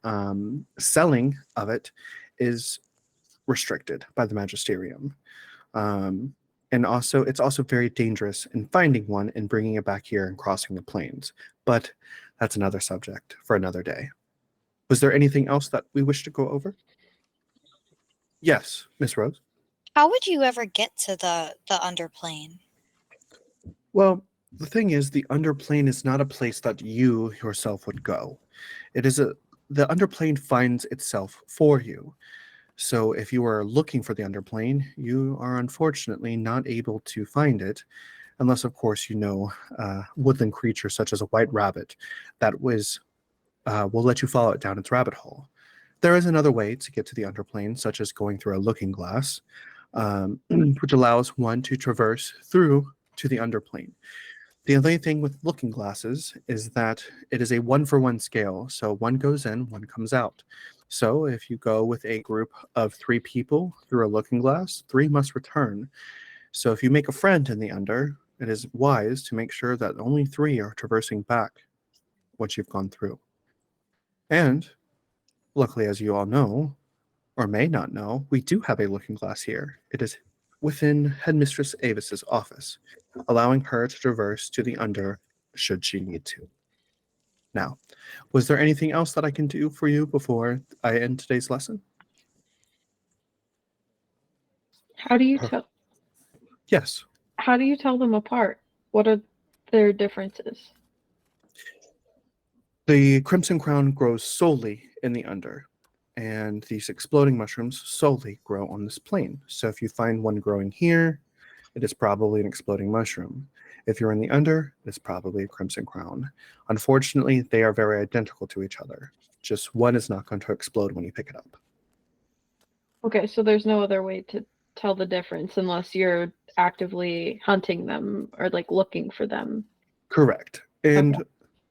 selling of it is restricted by the magisterium. And also, it's also very dangerous in finding one and bringing it back here and crossing the plains. But that's another subject for another day. Was there anything else that we wish to go over? Yes, Miss Rose. How would you ever get to the underplane? Well, the thing is, the underplane is not a place that you yourself would go. The underplane finds itself for you. So if you are looking for the underplane, you are unfortunately not able to find it, unless, of course, you know woodland creatures such as a white rabbit that was will let you follow it down its rabbit hole. There is another way to get to the underplane, such as going through a looking glass, which allows one to traverse through to the underplane. The only thing with looking glasses is that it is a 1-for-1 scale, so one goes in, one comes out. So if you go with a group of 3 people through a looking glass, 3 must return. So if you make a friend in the under, it is wise to make sure that only 3 are traversing back once you've gone through. And luckily, as you all know, or may not know, we do have a looking glass here. It is within Headmistress Avis's office, allowing her to traverse to the under should she need to. Now, was there anything else that I can do for you before I end today's lesson? How do you tell? Yes. How do you tell them apart? What are their differences? The Crimson Crown grows solely in the under, and these exploding mushrooms solely grow on this plane. So if you find one growing here, it is probably an exploding mushroom. If you're in the under, it's probably a Crimson Crown. Unfortunately, they are very identical to each other. Just one is not going to explode when you pick it up. Okay, so there's no other way to tell the difference unless you're actively hunting them or like looking for them. Correct. And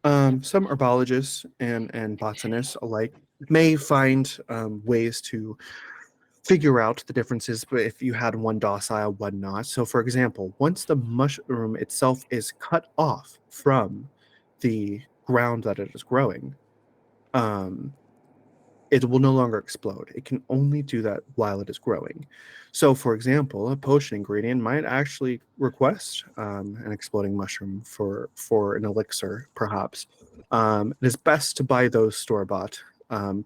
some herbologists and botanists alike may find ways to figure out the differences, but if you had one docile, one not. So for example, once the mushroom itself is cut off from the ground that it is growing, it will no longer explode. It can only do that while it is growing. So for example, a potion ingredient might actually request an exploding mushroom for an elixir, perhaps. It is best to buy those store-bought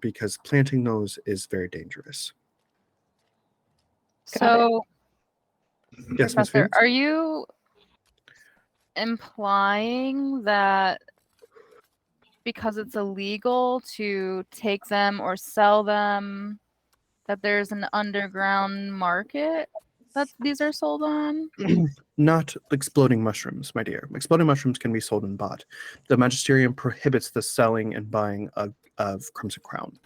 because planting those is very dangerous. So, Yes, Ms. Professor, Phoenix? are you implying that because it's illegal to take them or sell them, that there's an underground market that these are sold on? Not exploding mushrooms, my dear. Exploding mushrooms can be sold and bought. The Magisterium prohibits the selling and buying of Crimson Crown.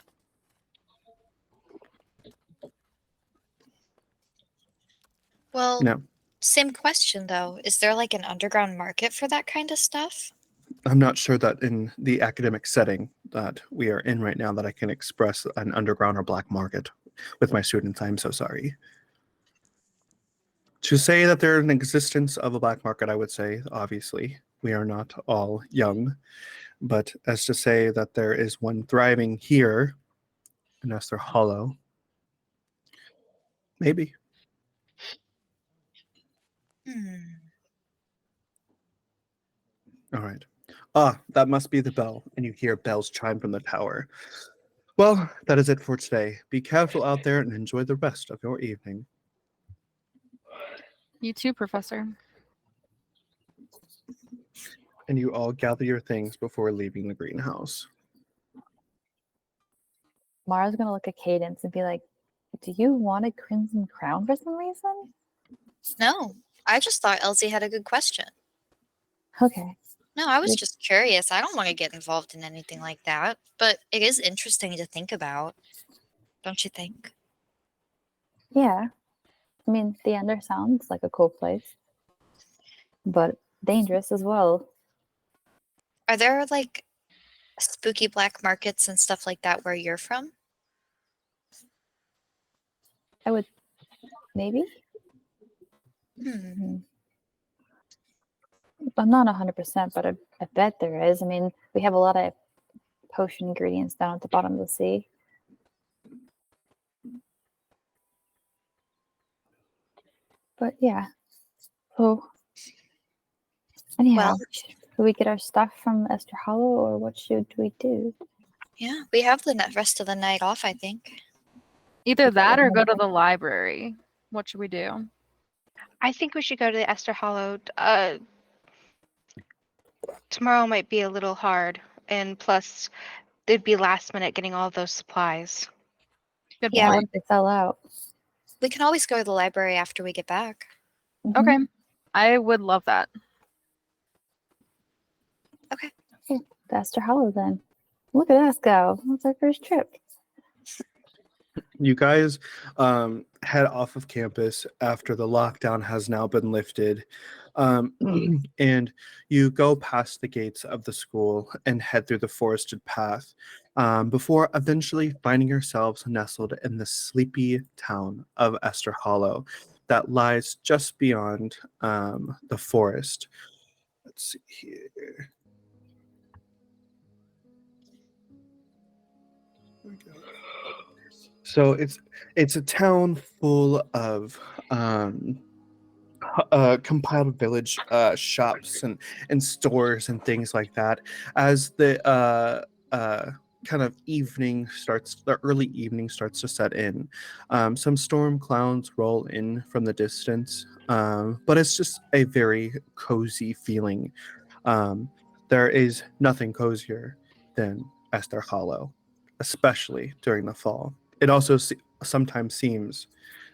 Well, No, same question though. Is there like an underground market for that kind of stuff? I'm not sure that in the academic setting that we are in right now that I can express an underground or black market with my students. I'm so sorry. To say that there's an existence of a black market, I would say, obviously, we are not all young, but as to say that there is one thriving here in Ester Hollow, maybe. All right. Ah, that must be the bell, and you hear bells chime from the tower. Well, that is it for today. Be careful out there and enjoy the rest of your evening. You too, Professor. And you all gather your things before leaving the greenhouse. Mara's gonna look at Cadence and be like, "Do you want a crimson crown for some reason?" No, I just thought Elsie had a good question. Okay. No, I was Yep. just curious. I don't want to get involved in anything like that, but it is interesting to think about, don't you think? Yeah. I mean, the Under sounds like a cool place, but dangerous as well. Are there like spooky black markets and stuff like that where you're from? I would maybe. Hmm. I'm not 100%, but I bet there is. I mean, we have a lot of potion ingredients down at the bottom of the sea. But yeah. Oh. Anyhow, Well, should we get our stuff from Ester Hollow, or what should we do? yeah, we have the rest of the night off, I think. Either that or go to Okay. the library. What should we do? I think we should go to the Ester Hollow. Tomorrow might be a little hard, and plus, it'd be last minute getting all those supplies. Good Yeah. What point. if they fell out? We can always go to the library after we get back. Mhm. Okay. I would love that. The Ester Hollow then. Look at us go. That's our first trip. You guys head off of campus after the lockdown has now been lifted. And you go past the gates of the school and head through the forested path before eventually finding yourselves nestled in the sleepy town of Ester Hollow that lies just beyond the forest. Let's see here. So it's a town full of compiled village shops and stores and things like that. As the kind of the early evening starts to set in, some storm clouds roll in from the distance, but it's just a very cozy feeling. There is nothing cozier than Ester Hollow, especially during the fall. It also sometimes seems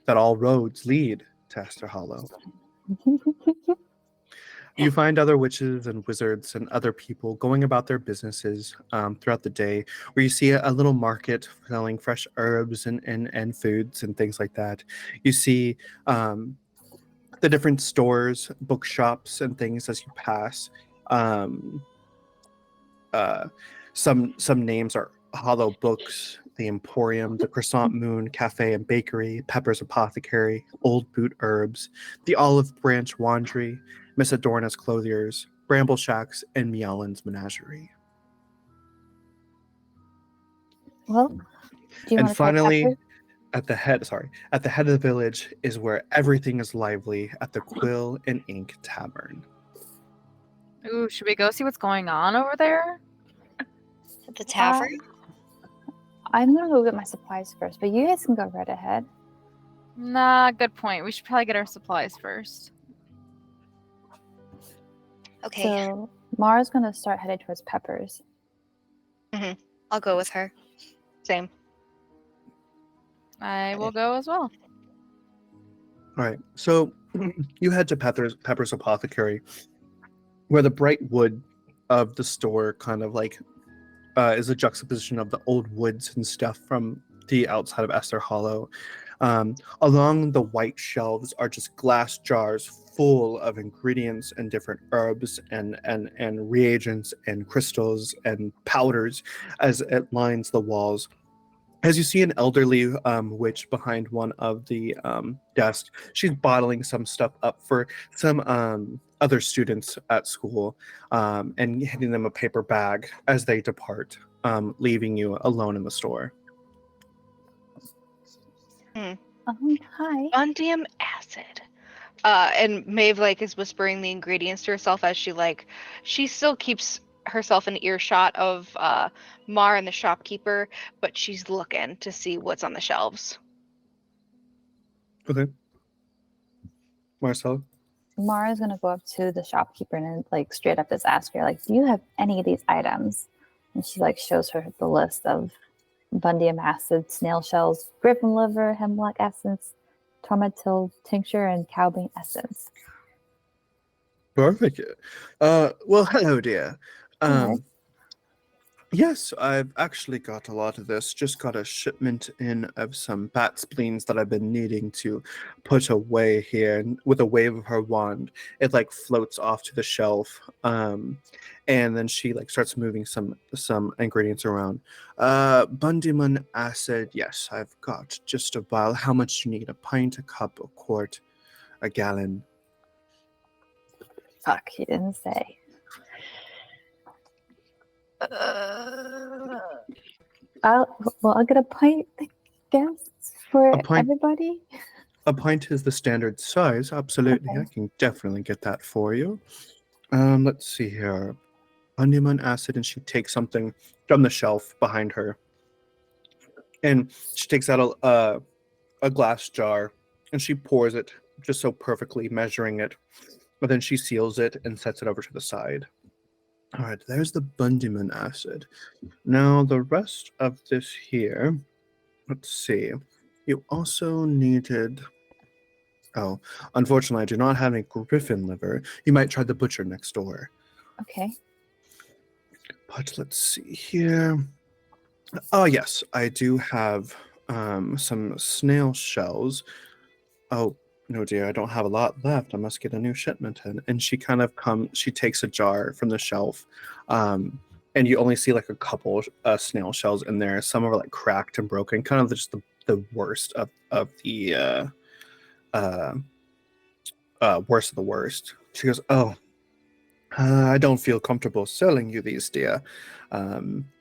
that all roads lead to Ester Hollow. You find other witches and wizards and other people going about their businesses throughout the day, where you see a little market selling fresh herbs and foods and things like that. You see the different stores, bookshops, and things as you pass. Some names are Hollow Books, the Emporium, the Croissant Moon Cafe and Bakery, Pepper's Apothecary, Old Boot Herbs, the Olive Branch Laundry, Miss Adorna's Clothiers, Bramble Shacks, and Meowlin's Menagerie. Well, do you And want to try finally, Pepper? at the head of the village is where everything is lively at the Quill and Ink Tavern. Ooh, should we go see what's going on over there? At the tavern? I'm gonna go get my supplies first, but you guys can go right ahead. Nah, good point. We should probably get our supplies first. Okay, So Mara's gonna start headed towards Pepper's. I'll go with her. Same. I will go as well. All right, so you head to Pepper's Apothecary, where the bright wood of the store kind of like is a juxtaposition of the old woods and stuff from the outside of Ester Hollow. Along the white shelves are just glass jars full of ingredients and different herbs and reagents and crystals and powders as it lines the walls. As you see an elderly witch behind one of the desks, she's bottling some stuff up for some other students at school and handing them a paper bag as they depart, leaving you alone in the store. Hi. Bondium acid. And Maeve is whispering the ingredients to herself as she still keeps herself in earshot of Mar and the shopkeeper, but she's looking to see what's on the shelves. Okay. Marcel? Mara's gonna go up to the shopkeeper and straight up just ask her, do you have any of these items? And she shows her the list of Bundium acid, snail shells, griffin liver, hemlock essence, tomatil tincture, and cowbane essence. Perfect. Well, hello, dear. Hello. Yes, I've actually got a lot of this. Just got a shipment in of some bat spleens that I've been needing to put away here. And with a wave of her wand, it floats off to the shelf. And then she starts moving some ingredients around. Bundiman acid, yes, I've got just a vial. How much do you need? A pint, a cup, a quart, a gallon? Fuck, he didn't say. I'll get a pint, I guess, for A pint? everybody. A pint is the standard size. Absolutely, Okay. I can definitely get that for you. Let's see here. Bundiman acid, and she takes something from the shelf behind her, and she takes out a glass jar, and she pours it just so perfectly, measuring it. But then she seals it and sets it over to the side. All right, there's the Bundiman acid. Now the rest of this here, let's see. You also needed... Oh, unfortunately, I do not have any griffin liver. You might try the butcher next door. Okay. But let's see here. Oh, yes, I do have some snail shells. Oh, no, dear, I don't have a lot left. I must get a new shipment in. And she kind of she takes a jar from the shelf, and you only see like a couple snail shells in there. Some are like cracked and broken, kind of just the worst of the worst of the worst. She goes, "Oh, I don't feel comfortable selling you these, dear.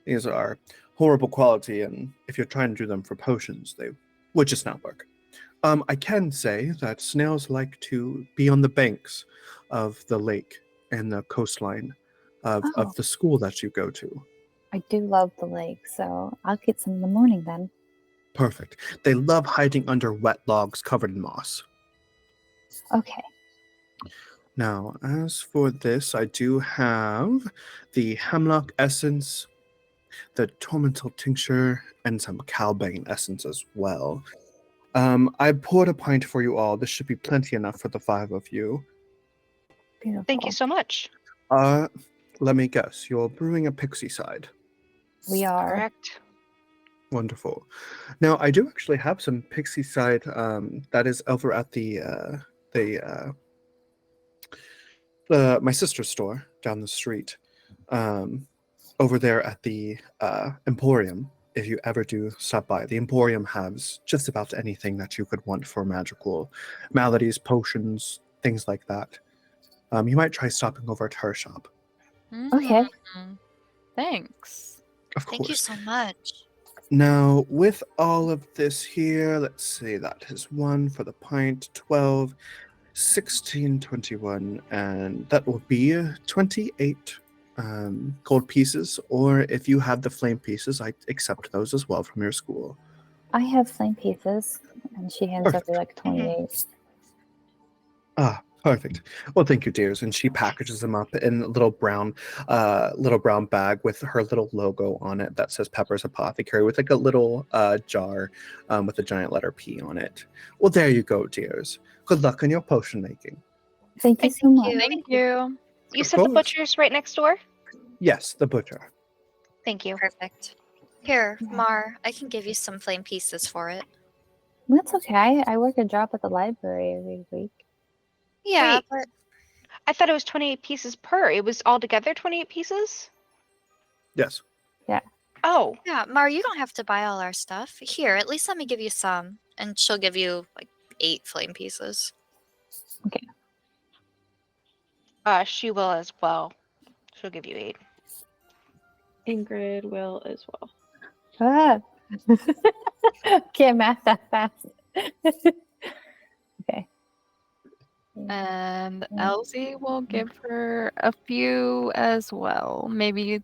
These are horrible quality, and if you're trying to do them for potions, they would just not work. I can say that snails like to be on the banks of the lake and the coastline Oh. of the school that you go to. I do love the lake, so I'll get some in the morning then. Perfect. They love hiding under wet logs covered in moss. Okay. Now, as for this, I do have the hemlock essence, the tormental tincture, and some cowbane essence as well. I poured a pint for you all. This should be plenty enough for the 5 of you. Beautiful. Thank you so much. Let me guess. You're brewing a Pixicide. We are. Correct. Wonderful. Now, I do actually have some Pixicide that is over at my sister's store down the street, over there at the Emporium. If you ever do stop by, the Emporium has just about anything that you could want for magical maladies, potions, things like that. You might try stopping over at her shop. Okay. Thanks. Of course. Thank you so much. Now, with all of this here, let's see, that is 1 for the pint, 12, 16, 21, and that will be 28 gold pieces, or if you have the flame pieces, I accept those as well from your school. I have flame pieces, and she hands Perfect. over like 28. Ah, perfect. Well, thank you, dears. And she packages them up in a little brown bag with her little logo on it that says Pepper's Apothecary, with like a little jar with a giant letter P on it. Well, there you go, dears. Good luck on your potion making. Thank you Thank so much. you. Thank you. You Of said the course. butcher's right next door? Yes, the butcher. Thank you. Perfect. Here, Yeah. Mar, I can give you some flame pieces for it. That's okay. I work a job at the library every week. Yeah, Wait. but I thought it was 28 pieces per. It was altogether 28 pieces? Yes. Oh, yeah, Mar, you don't have to buy all our stuff. Here, at least let me give you some. And she'll give you like 8 flame pieces. she will as well. She'll give you 8. Ingrid will as well. Ah. Can't math that fast. Okay. And Yeah. Elsie will give her a few as well. Maybe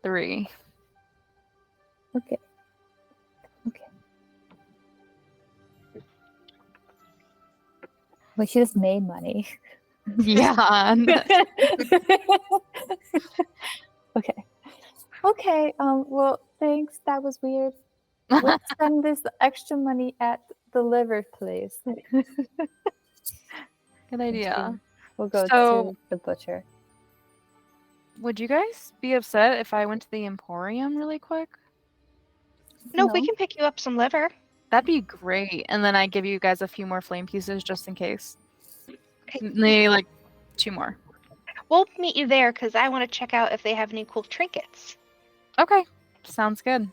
3. Okay. Well, she just made money. Yeah. Okay. Well, thanks. That was weird. Let's spend this extra money at the liver place. Good idea. We'll go So- to the butcher. Would you guys be upset if I went to the Emporium really quick? No, we can pick you up some liver. That'd be great. And then I give you guys a few more flame pieces just in case. Okay. Maybe like 2 more. We'll meet you there because I want to check out if they have any cool trinkets. Okay. Sounds good.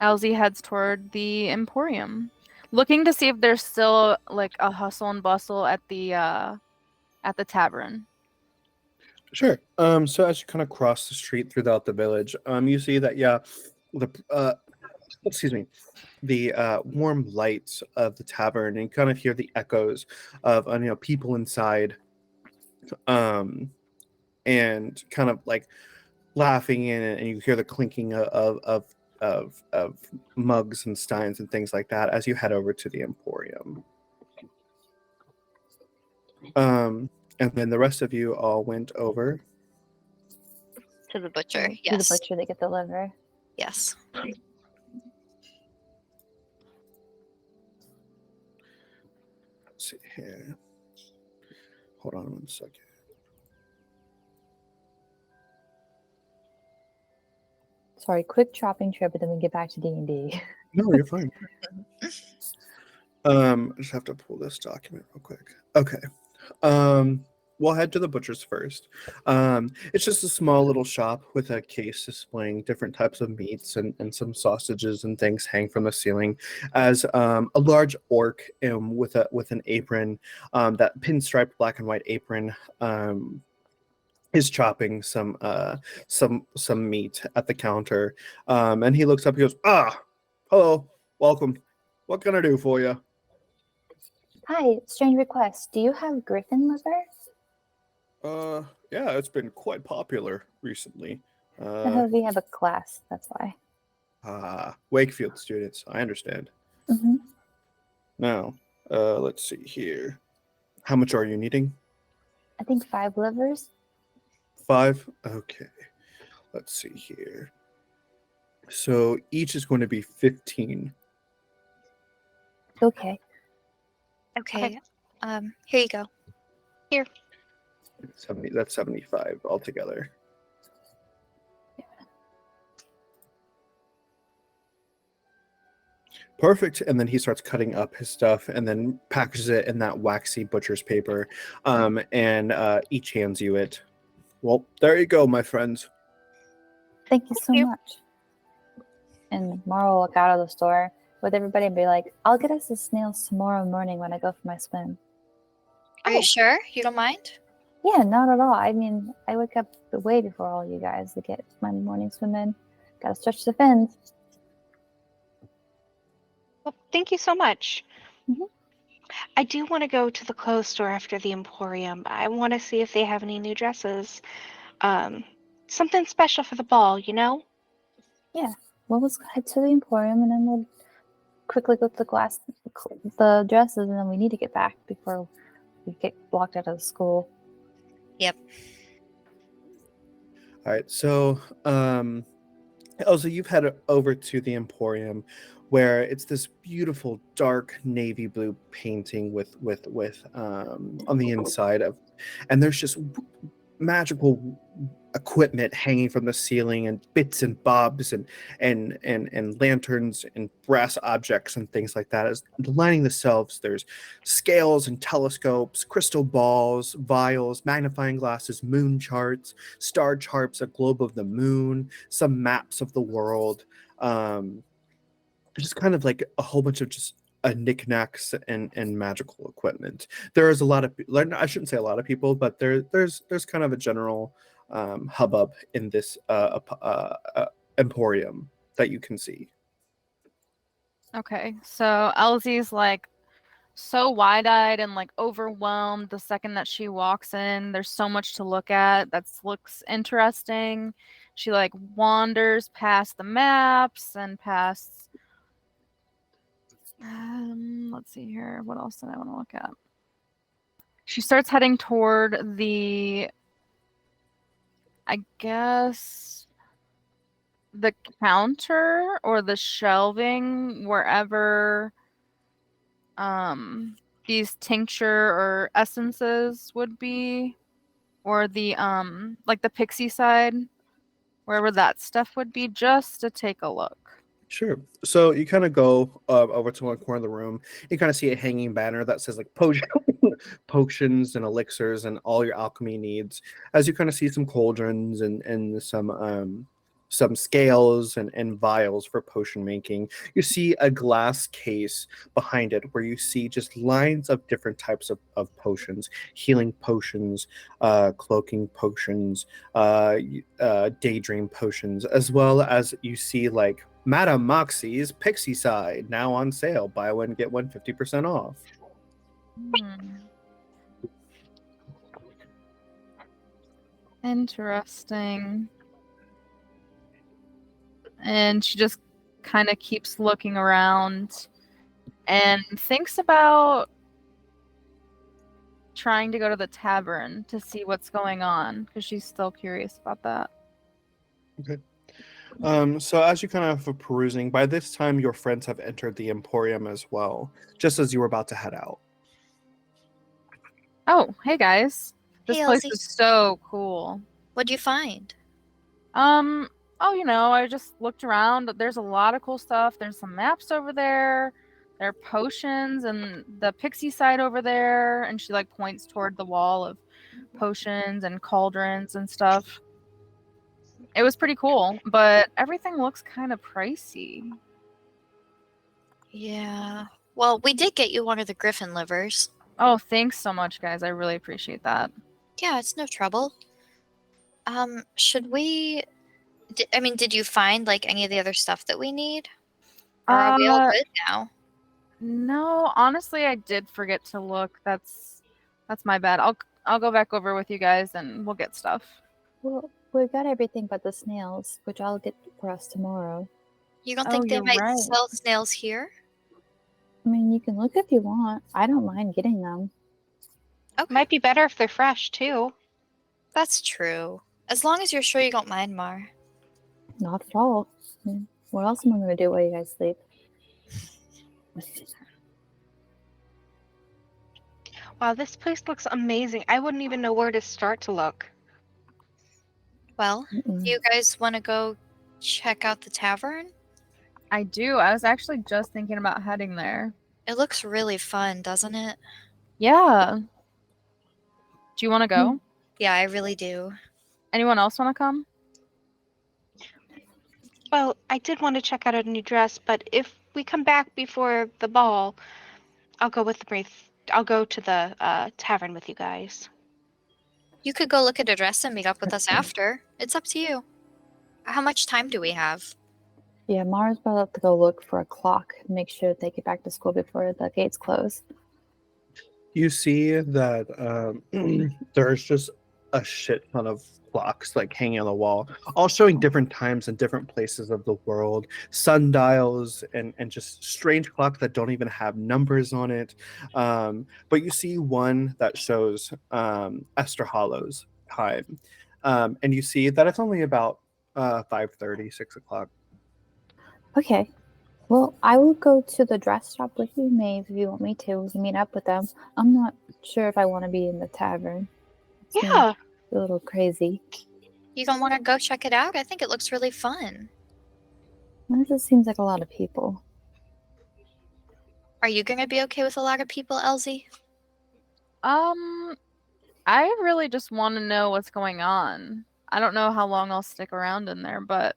Elsie heads toward the Emporium, looking to see if there's still like a hustle and bustle at the tavern. Sure. So as you kind of cross the street throughout the village, you see that the warm lights of the tavern, and you kind of hear the echoes of people inside, and kind of like laughing in it, and you hear the clinking of mugs and steins and things like that as you head over to the Emporium. And then the rest of you all went over. To the butcher, To yes. the butcher to get the liver. Yes. Let's see here. Hold on one second. Sorry, quick shopping trip, and then we get back to D&D. No, you're fine. I just have to pull this document real quick. Okay. We'll head to the butcher's first. It's just a small little shop with a case displaying different types of meats and some sausages and things hang from the ceiling as a large orc with an apron, that pinstriped black and white apron, is chopping some meat at the counter. And he looks up, he goes, hello, welcome. What can I do for you? Hi, strange request. Do you have griffin liver? Yeah, it's been quite popular recently. We have a class, that's why. Wakefield students, I understand. Mm-hmm. Now, let's see here. How much are you needing? I think 5 livers. 5? Okay. Let's see here. So each is going to be 15. Okay. Okay. Here you go. 70, that's 75 altogether. Perfect. And then he starts cutting up his stuff and then packages it in that waxy butcher's paper. And each hands you it. Well, there you go, my friends. Thank you so you. much. And Mara will walk out of the store with everybody and be like, I'll get us the snails tomorrow morning when I go for my swim. Are you sure? You don't mind? Yeah, not at all. I mean, I wake up way before all you guys to get my morning swim in. Gotta stretch the fins. Well, thank you so much. Mhm. I do want to go to the clothes store after the Emporium. I want to see if they have any new dresses. Something special for the ball, you know? Well, let's head to the Emporium and then we'll quickly go to the dresses, and then we need to get back before we get blocked out of the school. All right. So, Elsa, you've headed over to the Emporium, where it's this beautiful dark navy blue painting with on the inside of, and there's just magical equipment hanging from the ceiling and bits and bobs and lanterns and brass objects and things like that. As lining the shelves, there's scales and telescopes, crystal balls, vials, magnifying glasses, moon charts, star charts, a globe of the moon, some maps of the world. Just kind of like a whole bunch of just knickknacks and magical equipment. There is a lot of, I shouldn't say a lot of people, but there's kind of a general hubbub in this emporium that you can see. Okay, so Elsie's like so wide-eyed and like overwhelmed the second that she walks in. There's so much to look at that looks interesting. She like wanders past the maps and past let's see here. What else did I want to look at? She starts heading toward the, I guess, the counter or the shelving wherever these tincture or essences would be, or the like the Pixicide, wherever that stuff would be, just to take a look. Sure. So you kind of go over to one corner of the room. You kind of see a hanging banner that says like potions and elixirs and all your alchemy needs. As you kind of see some cauldrons and some scales and vials for potion making. You see a glass case behind it where you see just lines of different types of potions, healing potions, cloaking potions, daydream potions, as well as you see like Madame Moxie's Pixicide now on sale. Buy one, get one 50% off. Interesting. And she just kind of keeps looking around and thinks about trying to go to the tavern to see what's going on because she's still curious about that. Okay. So as you kind of are perusing, by this time your friends have entered the Emporium as well, just as you were about to head out. Oh, hey guys. This Hey, place Elsie. is so cool. What'd you find? oh, I just looked around. There's a lot of cool stuff. There's some maps over there. There are potions and the Pixicide over there. And she like points toward the wall of potions and cauldrons and stuff. It was pretty cool, but everything looks kind of pricey. Yeah. Well, we did get you one of the griffin livers. Oh, thanks so much, guys. I really appreciate that. Yeah, it's no trouble. Should we... did you find, like, any of the other stuff that we need? Or are we all good now? No, honestly, I did forget to look. That's my bad. I'll go back over with you guys and we'll get stuff. Well, we've got everything but the snails, which I'll get for us tomorrow. You don't Oh, think they you're might right. sell snails here? I mean, you can look if you want. I don't mind getting them. Okay, Might be better if they're fresh too. that's true. As long as you're sure you don't mind, Mar. Not at all. I mean, what else am I going to do while you guys sleep? Wow, this place looks amazing. I wouldn't even know where to start to look. Well, Mm-mm. do you guys want to go check out the tavern? I do. I was actually just thinking about heading there. It looks really fun, doesn't it? Yeah. Do you want to go? Yeah, I really do. Anyone else want to come? Well, I did want to check out a new dress, but if we come back before the ball, I'll go to the tavern with you guys. You could go look at a dress and meet up with us after. It's up to you. How much time do we have? Yeah, Mara's about to go look for a clock and make sure they get back to school before the gates close. You see that there's just a shit ton of clocks like hanging on the wall, all showing different times and different places of the world, sundials and just strange clocks that don't even have numbers on it. But you see one that shows Ester Hollow's time, and you see that it's only about 5:30, 6 o'clock. Okay. Well, I will go to the dress shop with you, Maeve, if you want me to. We can meet up with them. I'm not sure if I want to be in the tavern. It's Yeah. a little crazy. You don't want to go check it out? I think it looks really fun. It just seems like a lot of people. Are you going to be okay with a lot of people, Elsie? I really just want to know what's going on. I don't know how long I'll stick around in there, but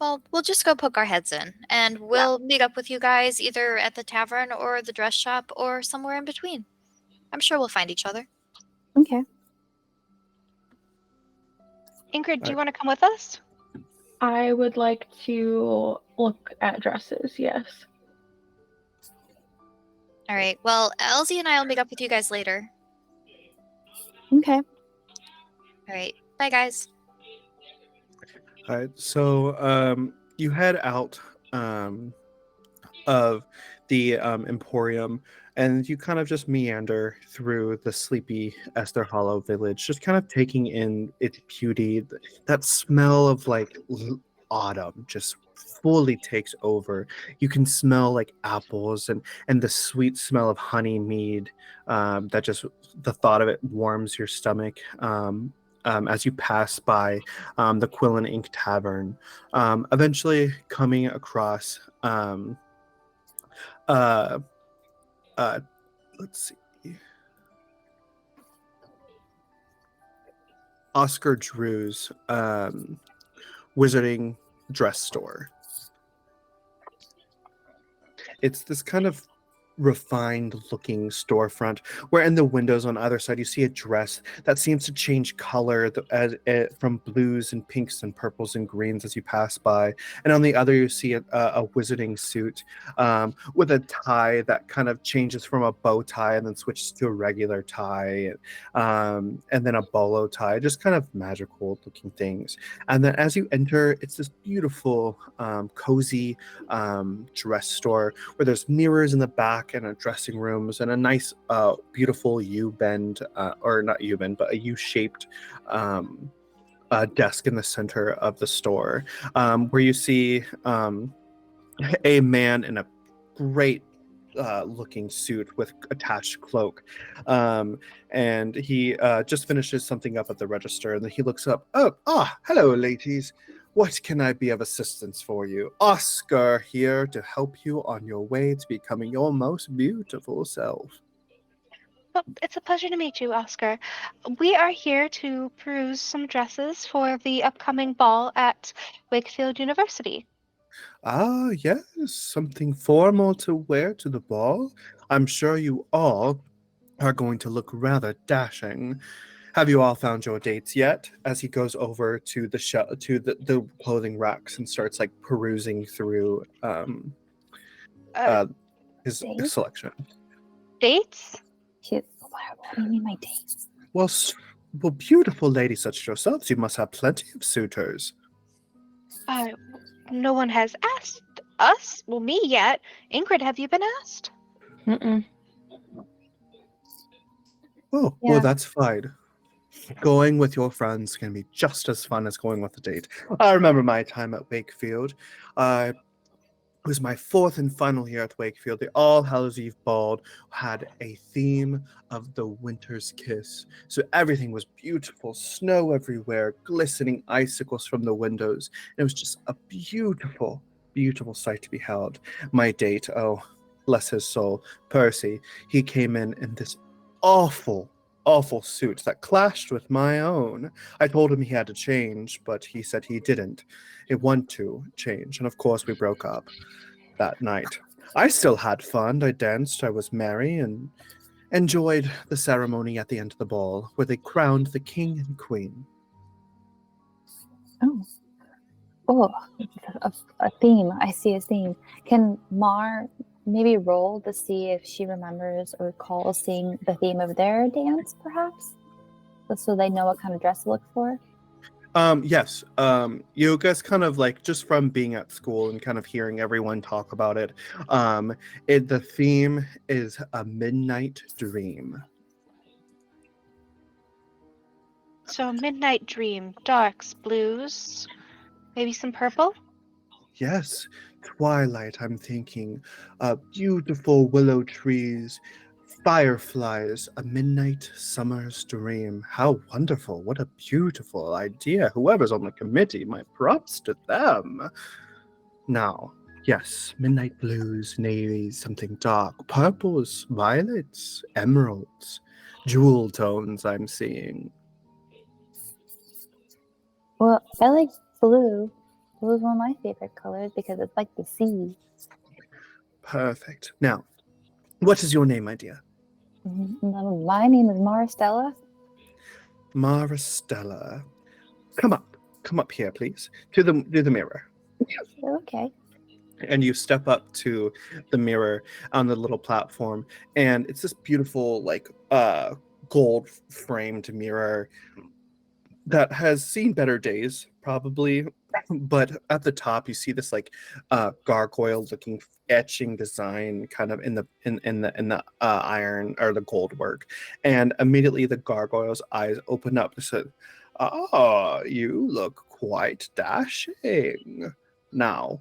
Well, we'll just go poke our heads in, and we'll meet up with you guys either at the tavern or the dress shop or somewhere in between. I'm sure we'll find each other. Okay. Ingrid, do you want to come with us? I would like to look at dresses, yes. All right. Well, Elsie and I will meet up with you guys later. Okay. All right. Bye, guys. All right, so you head out of the Emporium, and you kind of just meander through the sleepy Ester Hollow village, just kind of taking in its beauty. That smell of like autumn just fully takes over. You can smell like apples and the sweet smell of honey mead. That just the thought of it warms your stomach. As you pass by the Quill and Ink Tavern, eventually coming across let's see, Oscar Drew's wizarding dress store. It's this kind of refined looking storefront where in the windows on either side you see a dress that seems to change color from blues and pinks and purples and greens as you pass by, and on the other you see a wizarding suit with a tie that kind of changes from a bow tie and then switches to a regular tie, and then a bolo tie, just kind of magical looking things. And then as you enter, it's this beautiful cozy dress store where there's mirrors in the back and dressing rooms and a nice beautiful U-bend or not U-bend but a U-shaped desk in the center of the store, where you see a man in a great looking suit with attached cloak, and he just finishes something up at the register, and then he looks up. Hello ladies, What can I be of assistance for you? Oscar here to help you on your way to becoming your most beautiful self. Well, it's a pleasure to meet you, Oscar. We are here to peruse some dresses for the upcoming ball at Wakefield University. Ah, yes, something formal to wear to the ball. I'm sure you all are going to look rather dashing. Have you all found your dates yet? As he goes over to the clothing racks and starts like perusing through Uh, his Dates? selection. Dates? What do you mean my dates? Well, beautiful ladies such as yourselves, you must have plenty of suitors. No one has asked us, well, me yet. Ingrid, have you been asked? Mm-mm. Oh, Yeah. well, that's fine. Going with your friends can be just as fun as going with a date. I remember my time at Wakefield. It was my fourth and final year at Wakefield. The All Hallows Eve Ball had a theme of the winter's kiss. So everything was beautiful, snow everywhere, glistening icicles from the windows. It was just a beautiful, beautiful sight to behold. My date, oh, bless his soul, Percy, he came in this awful, awful suit that clashed with my own. I told him he had to change, but he said he didn't. It wanted to change, and of course we broke up that night. I still had fun. I danced, I was merry, and enjoyed the ceremony at the end of the ball, where they crowned the king and queen. Oh, a theme. I see a theme. Can Mar maybe roll to see if she remembers or recalls seeing the theme of their dance, perhaps? Just so they know what kind of dress to look for? Yes. You guys kind of like just from being at school and kind of hearing everyone talk about it. The theme is a midnight dream. So, midnight dream, darks, blues, maybe some purple? Yes, twilight, I'm thinking. Beautiful willow trees, fireflies, a midnight summer's dream. How wonderful. What a beautiful idea. Whoever's on the committee, my props to them. Now, yes, midnight blues, navies, something dark, purples, violets, emeralds, jewel tones I'm seeing. Well, I like blue. Blue is one of my favorite colors because it's like the sea. Perfect. Now, what is your name, my dear? My name is Maristella. Maristella. Come up here, please, to the mirror. Okay. And you step up to the mirror on the little platform, and it's this beautiful, like, gold framed mirror that has seen better days, probably. But at the top, you see this like gargoyle looking etching design kind of in the iron or the gold work, and immediately the gargoyle's eyes open up and said, "Ah, you look quite dashing." Now,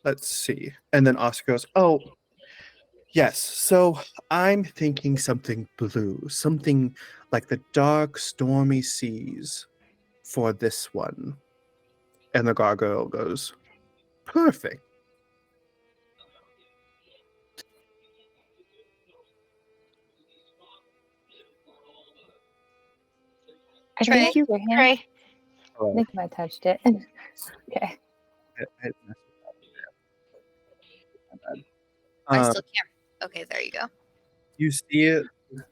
let's see. And then Oscar goes, "Oh, yes. So I'm thinking something blue, something like the dark, stormy seas for this one." And the gargoyle goes, "Perfect." I Trey? think your hand. Trey. I think I touched it. Okay. I still can't. Okay, there you go. You see it,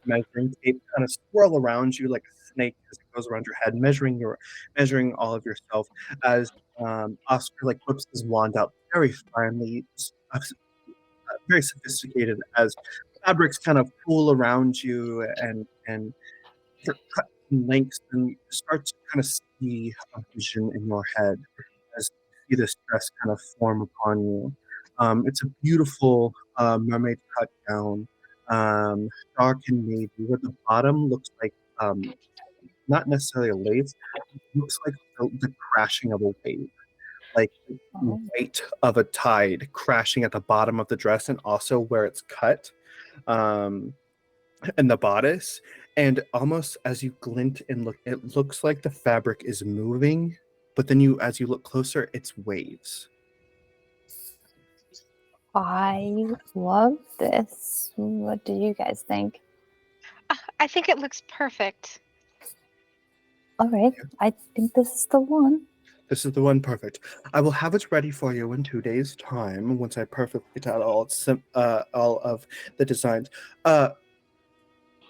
measuring tape kind of swirl around you like a snake as it goes around your head, measuring all of yourself as Oscar like whips his wand out very finely, very sophisticated as fabrics kind of pool around you and cut in lengths, and you start to kind of see a vision in your head as you see this dress kind of form upon you. It's a beautiful mermaid cut gown, dark and navy, where the bottom looks like not necessarily a lace, it looks like the crashing of a wave, like the Oh. weight of a tide crashing at the bottom of the dress, and also where it's cut. And the bodice, and almost as you glint and look, it looks like the fabric is moving but then as you look closer, it's waves. I love this. What do you guys think? I think it looks perfect. All right, I think this is the one. This is the one. Perfect. I will have it ready for you in 2 days' time once I perfectly get out all of the designs.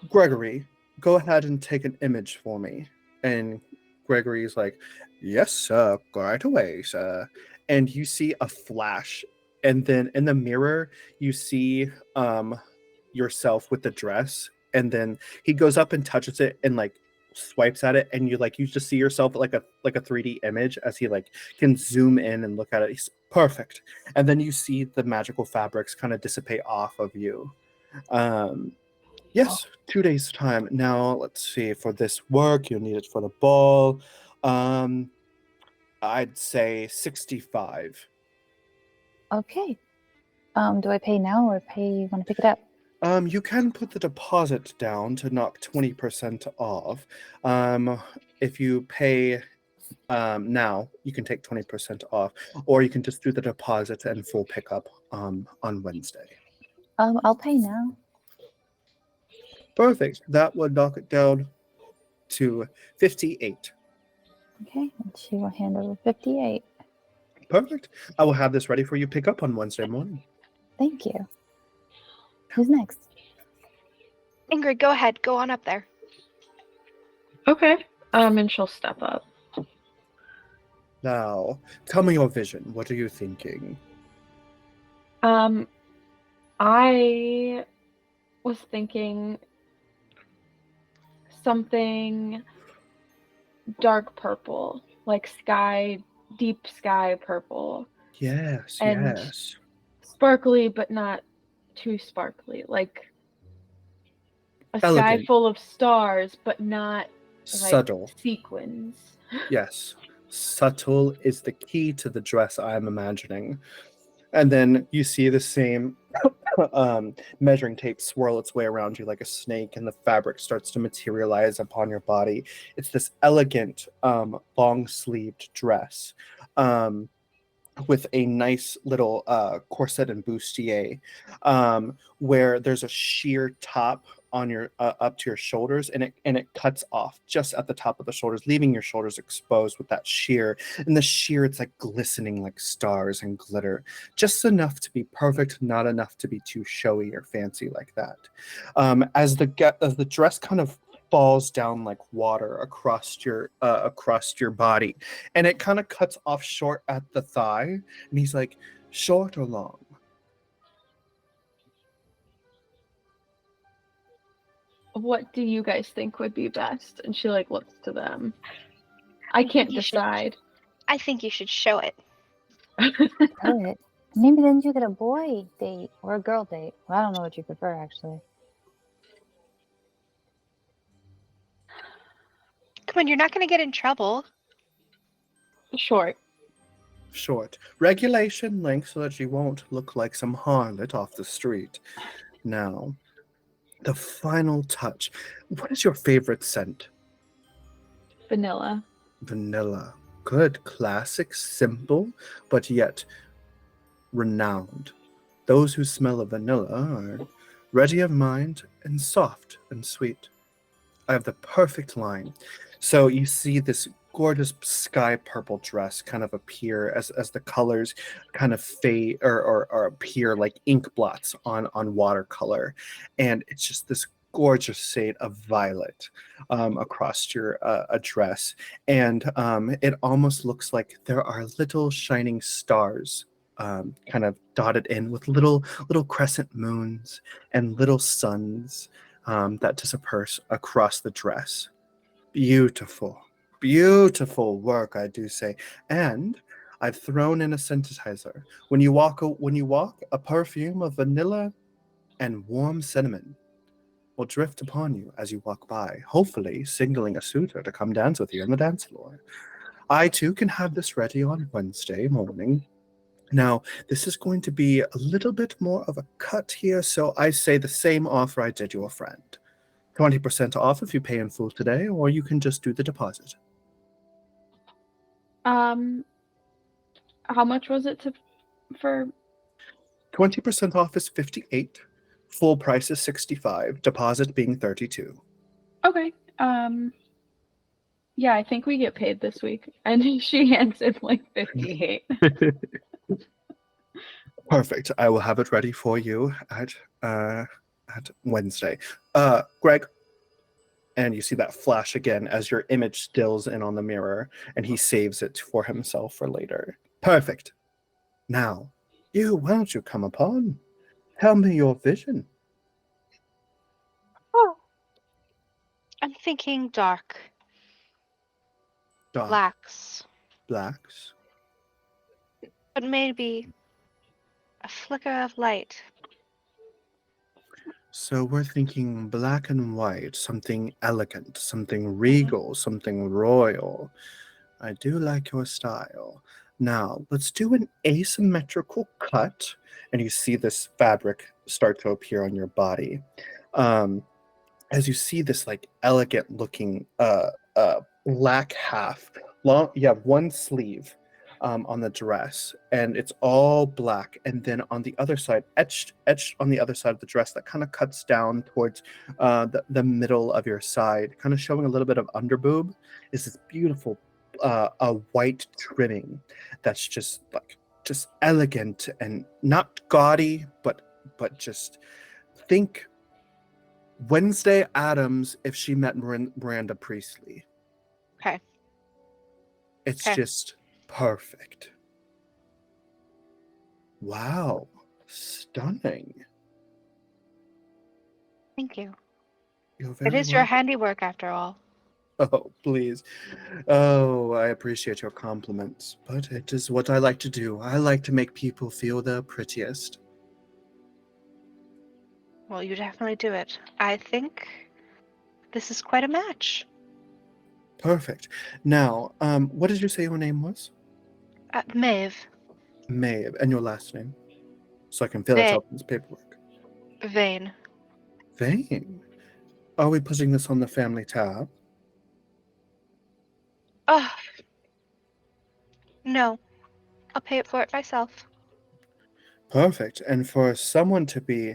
Gregory, go ahead and take an image for me. And Gregory's like, yes, sir, right away, sir. And you see a flash. And then in the mirror, you see yourself with the dress. And then he goes up and touches it and like swipes at it. And you just see yourself like a 3D image as he like can zoom in and look at it. He's perfect. And then you see the magical fabrics kind of dissipate off of you. Yes, 2 days time. Now let's see. For this work, you'll need it for the ball. I'd say 65. Okay. Do I pay now or pay when I pick it up? You can put the deposit down to knock 20% off. If you pay now, you can take 20% off, or you can just do the deposit and full pickup on Wednesday. I'll pay now. Perfect. That would knock it down to 58. Okay, and she will hand over 58. Perfect. I will have this ready for you to pick up on Wednesday morning. Thank you. Who's next? Ingrid, go ahead. Go on up there. Okay. And she'll step up. Now, tell me your vision. What are you thinking? I was thinking something dark purple, like deep sky purple. Yes, And yes. sparkly, but not too sparkly. Like a sky Elegant. full of stars, but not like Subtle. sequins. Yes. Subtle is the key to the dress I'm imagining. And then you see the same measuring tape swirl its way around you like a snake, and the fabric starts to materialize upon your body. It's this elegant, long-sleeved dress with a nice little corset and bustier, where there's a sheer top on your up to your shoulders, and it cuts off just at the top of the shoulders, leaving your shoulders exposed with that sheer. And the sheer, it's like glistening like stars and glitter, just enough to be perfect, not enough to be too showy or fancy like that. As the dress kind of falls down like water across your body, and it kind of cuts off short at the thigh, and he's like, short or long? What do you guys think would be best? And she like looks to them. I can't decide. I think you should show it. Good. Maybe then you get a boy date or a girl date. Well, I don't know what you prefer, actually. Come on, you're not going to get in trouble. Short. Regulation length so that you won't look like some harlot off the street. Now, the final touch. What is your favorite scent? Vanilla. Vanilla. Good, classic, simple, but yet renowned. Those who smell of vanilla are ready of mind and soft and sweet. I have the perfect line. So you see this gorgeous sky purple dress kind of appear as the colors kind of fade or appear like ink blots on watercolor, and it's just this gorgeous shade of violet across your dress, and it almost looks like there are little shining stars kind of dotted in with little crescent moons and little suns that disperse across the dress. Beautiful work, I do say. And I've thrown in a synthesizer. When you walk, a perfume of vanilla and warm cinnamon will drift upon you as you walk by, hopefully signaling a suitor to come dance with you on the dance floor. I too can have this ready on Wednesday morning. Now, this is going to be a little bit more of a cut here, so I say the same offer I did your friend. 20% off if you pay in full today, or you can just do the deposit. How much was it for? 20% off is 58. Full price is 65. Deposit being 32. Okay. Yeah, I think we get paid this week. And she hands in like 58. Perfect. I will have it ready for you at Wednesday. Greg, and you see that flash again as your image stills in on the mirror, and he saves it for himself for later. Perfect. Now, why don't you come upon? Tell me your vision. Oh, I'm thinking dark. Dark Blacks. blacks. But maybe a flicker of light. So we're thinking black and white, something elegant, something regal, something royal. I do like your style. Now, let's do an asymmetrical cut. And you see this fabric start to appear on your body. As you see this like elegant looking black half. Long, you have one sleeve on the dress, and it's all black. And then on the other side, etched on the other side of the dress, that kind of cuts down towards the middle of your side, kind of showing a little bit of underboob, is this beautiful a white trimming that's just elegant and not gaudy, but just think Wednesday Addams if she met Miranda Priestley. Okay. It's Okay. just perfect. Wow. Stunning. Thank you. You're It very is your welcome. handiwork after all. Oh, please. Oh, I appreciate your compliments, but it is what I like to do. I like to make people feel the prettiest. Well, you definitely do it. I think this is quite a match. Perfect. Now, what did you say your name was? Maeve. Maeve. And your last name? So I can fill it Va- out in this paperwork. Vane. Vane. Are we putting this on the family tab? Oh, no. I'll pay it for it myself. Perfect. And for someone to be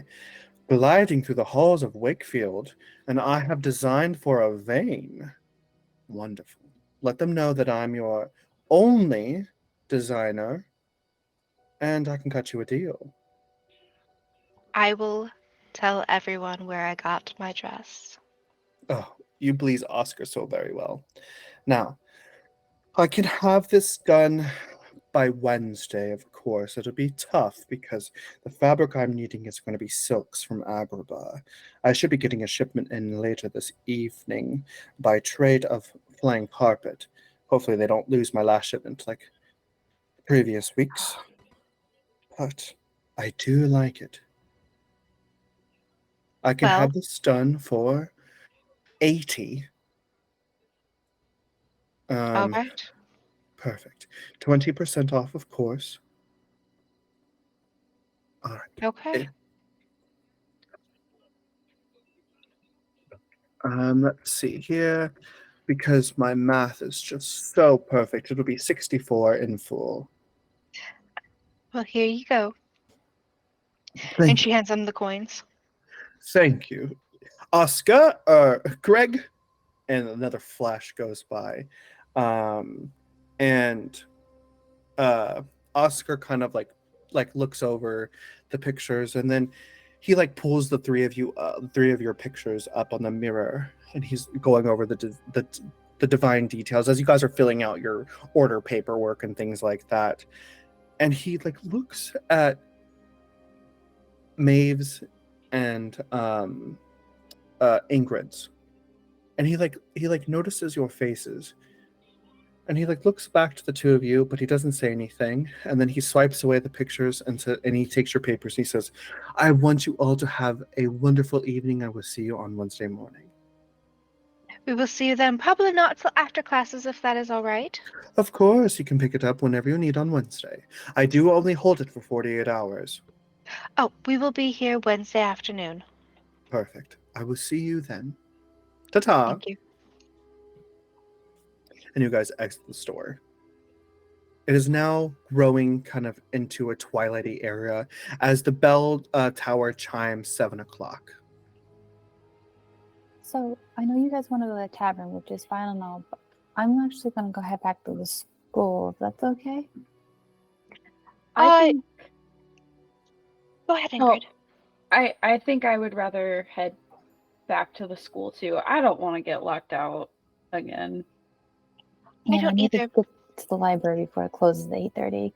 gliding through the halls of Wakefield, and I have designed for a Vane. Wonderful. Let them know that I'm your only designer, and I can cut you a deal. I will tell everyone where I got my dress. Oh, you please Oscar so very well. Now, I can have this done by Wednesday, of course. It'll be tough because the fabric I'm needing is going to be silks from Agrabah. I should be getting a shipment in later this evening by trade of flying carpet. Hopefully they don't lose my last shipment like previous weeks. But I do like it. I can Well, have this done for 80. all right. Perfect. 20% off, of course. All right. Okay. Let's see here. Because my math is just so perfect, it'll be 64 in full. Well, here you go. And Thank she hands him the coins. Thank you. Oscar, Greg, and another flash goes by. And Oscar kind of like looks over the pictures, and then he like pulls the three of your pictures up on the mirror, and he's going over the divine details as you guys are filling out your order paperwork and things like that. And he like looks at Maeve's and Ingrid's, and he notices your faces, and he like looks back to the two of you, but he doesn't say anything. And then he swipes away the pictures and he takes your papers and he says, "I want you all to have a wonderful evening. I will see you on Wednesday morning." We will see you then. Probably not till after classes, if that is all right. Of course, you can pick it up whenever you need on Wednesday. I do only hold it for 48 hours. Oh, we will be here Wednesday afternoon. Perfect. I will see you then. Ta-ta. Thank you. And you guys exit the store. It is now growing kind of into a twilighty area as the bell tower chimes 7 o'clock. So I know you guys want to go to the tavern, which is fine and all, but I'm actually gonna go head back to the school. If that's okay. I think Go ahead, Oh, Ingrid. I think I would rather head back to the school too. I don't want to get locked out again. I Yeah, don't need to either. get to the library before it closes at 8:30.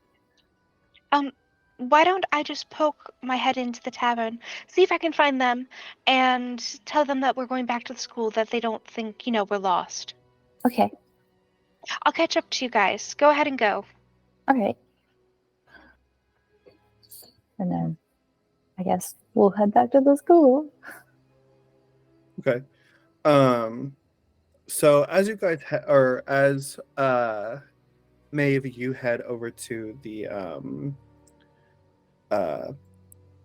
Why don't I just poke my head into the tavern, see if I can find them, and tell them that we're going back to the school, that they don't think, we're lost. Okay. I'll catch up to you guys. Go ahead and go. All right. And then I guess we'll head back to the school. Okay. So as you guys as Maeve, you head over to the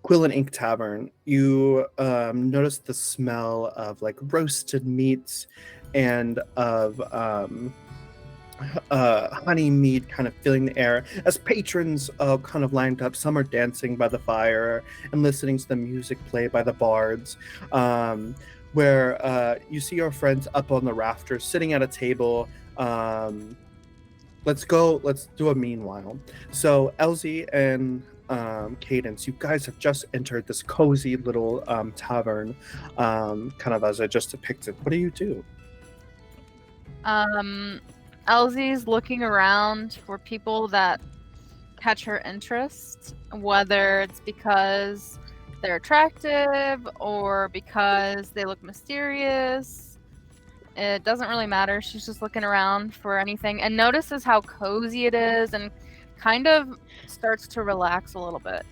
Quill and Ink Tavern, you notice the smell of like roasted meats and of honey mead kind of filling the air as patrons kind of lined up. Some are dancing by the fire and listening to the music played by the bards, where you see your friends up on the rafters sitting at a table. Let's do a meanwhile. So Elsie and Cadence, you guys have just entered this cozy little tavern, kind of as I just depicted. What do you do? Elsie's looking around for people that catch her interest, whether it's because they're attractive or because they look mysterious. It doesn't really matter. She's just looking around for anything and notices how cozy it is and kind of starts to relax a little bit.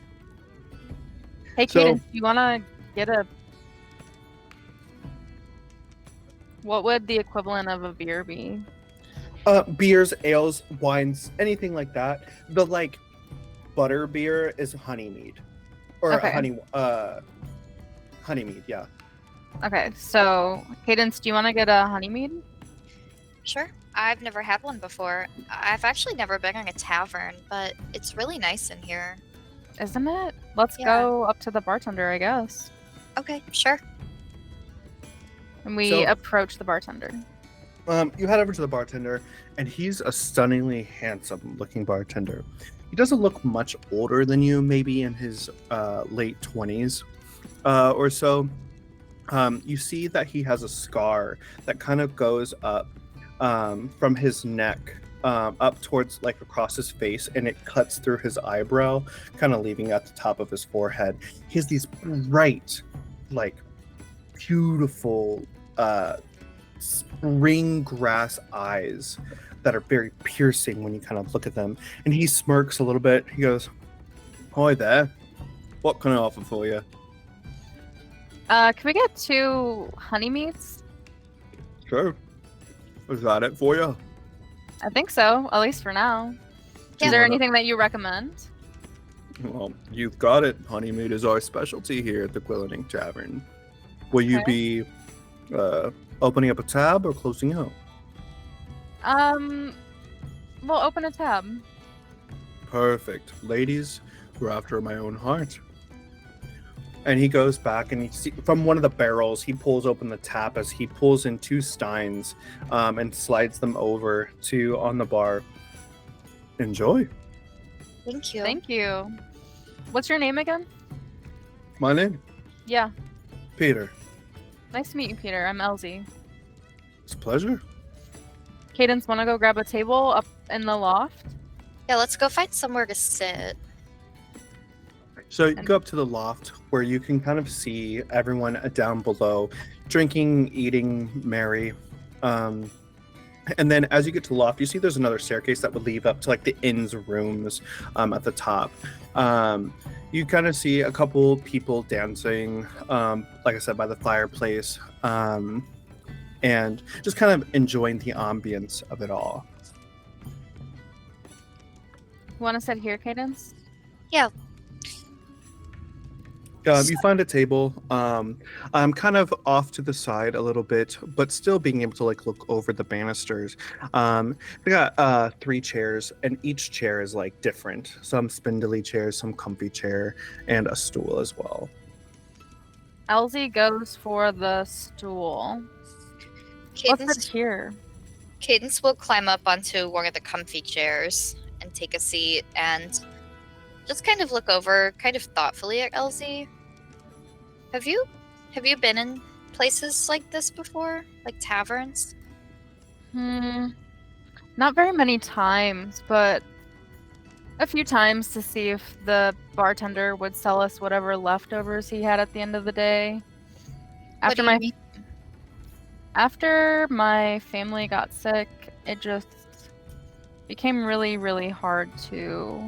Hey, So- Cadence, you want to get a... What would the equivalent of a beer be? Beers, ales, wines, anything like that. The like butter beer is honey mead, or Okay. honey mead. Yeah. Okay, so Cadence, do you want to get a honey mead? Sure. I've never had one before. I've actually never been in a tavern, but it's really nice in here. Isn't it? Let's Yeah. go up to the bartender, I guess. Okay, sure. And we So- approach the bartender. You head over to the bartender, and he's a stunningly handsome-looking bartender. He doesn't look much older than you, maybe in his late 20s or so. You see that he has a scar that kind of goes up from his neck up towards like across his face, and it cuts through his eyebrow, kind of leaving at the top of his forehead. He has these bright, like beautiful spring grass eyes that are very piercing when you kind of look at them. And he smirks a little bit. He goes, "Hi there. What can I offer for you?" Can we get 2 honey meats? Sure. Is that it for you? I think so, at least for now. Yeah. Is there anything that you recommend? Well, you've got it. Honey meat is our specialty here at the Quill and Ink Tavern. Will you be opening up a tab or closing out? We'll open a tab. Perfect. Ladies, we're after my own heart. And he goes back and from one of the barrels, he pulls open the tap as he pulls in 2 steins and slides them over to on the bar. Enjoy. Thank you. Thank you. What's your name again? My name? Yeah. Peter. Nice to meet you, Peter. I'm Elsie. It's a pleasure. Cadence, want to go grab a table up in the loft? Yeah, let's go find somewhere to sit. So you go up to the loft where you can kind of see everyone down below drinking, eating, merry. And then as you get to the loft, you see there's another staircase that would lead up to like the inn's rooms at the top. You kind of see a couple people dancing, like I said, by the fireplace, and just kind of enjoying the ambience of it all. You want to sit here, Cadence? Yeah. You find a table. I'm kind of off to the side a little bit, but still being able to like look over the banisters. We got 3 chairs, and each chair is like different. Some spindly chairs, some comfy chair, and a stool as well. Elsie goes for the stool. What's Cadence, the cheer? Cadence will climb up onto one of the comfy chairs and take a seat and just kind of look over, kind of thoughtfully at Elsie. Have you been in places like this before, like taverns? Not very many times, but a few times to see if the bartender would sell us whatever leftovers he had at the end of the day. What do you mean? After my family got sick, it just became really, really hard to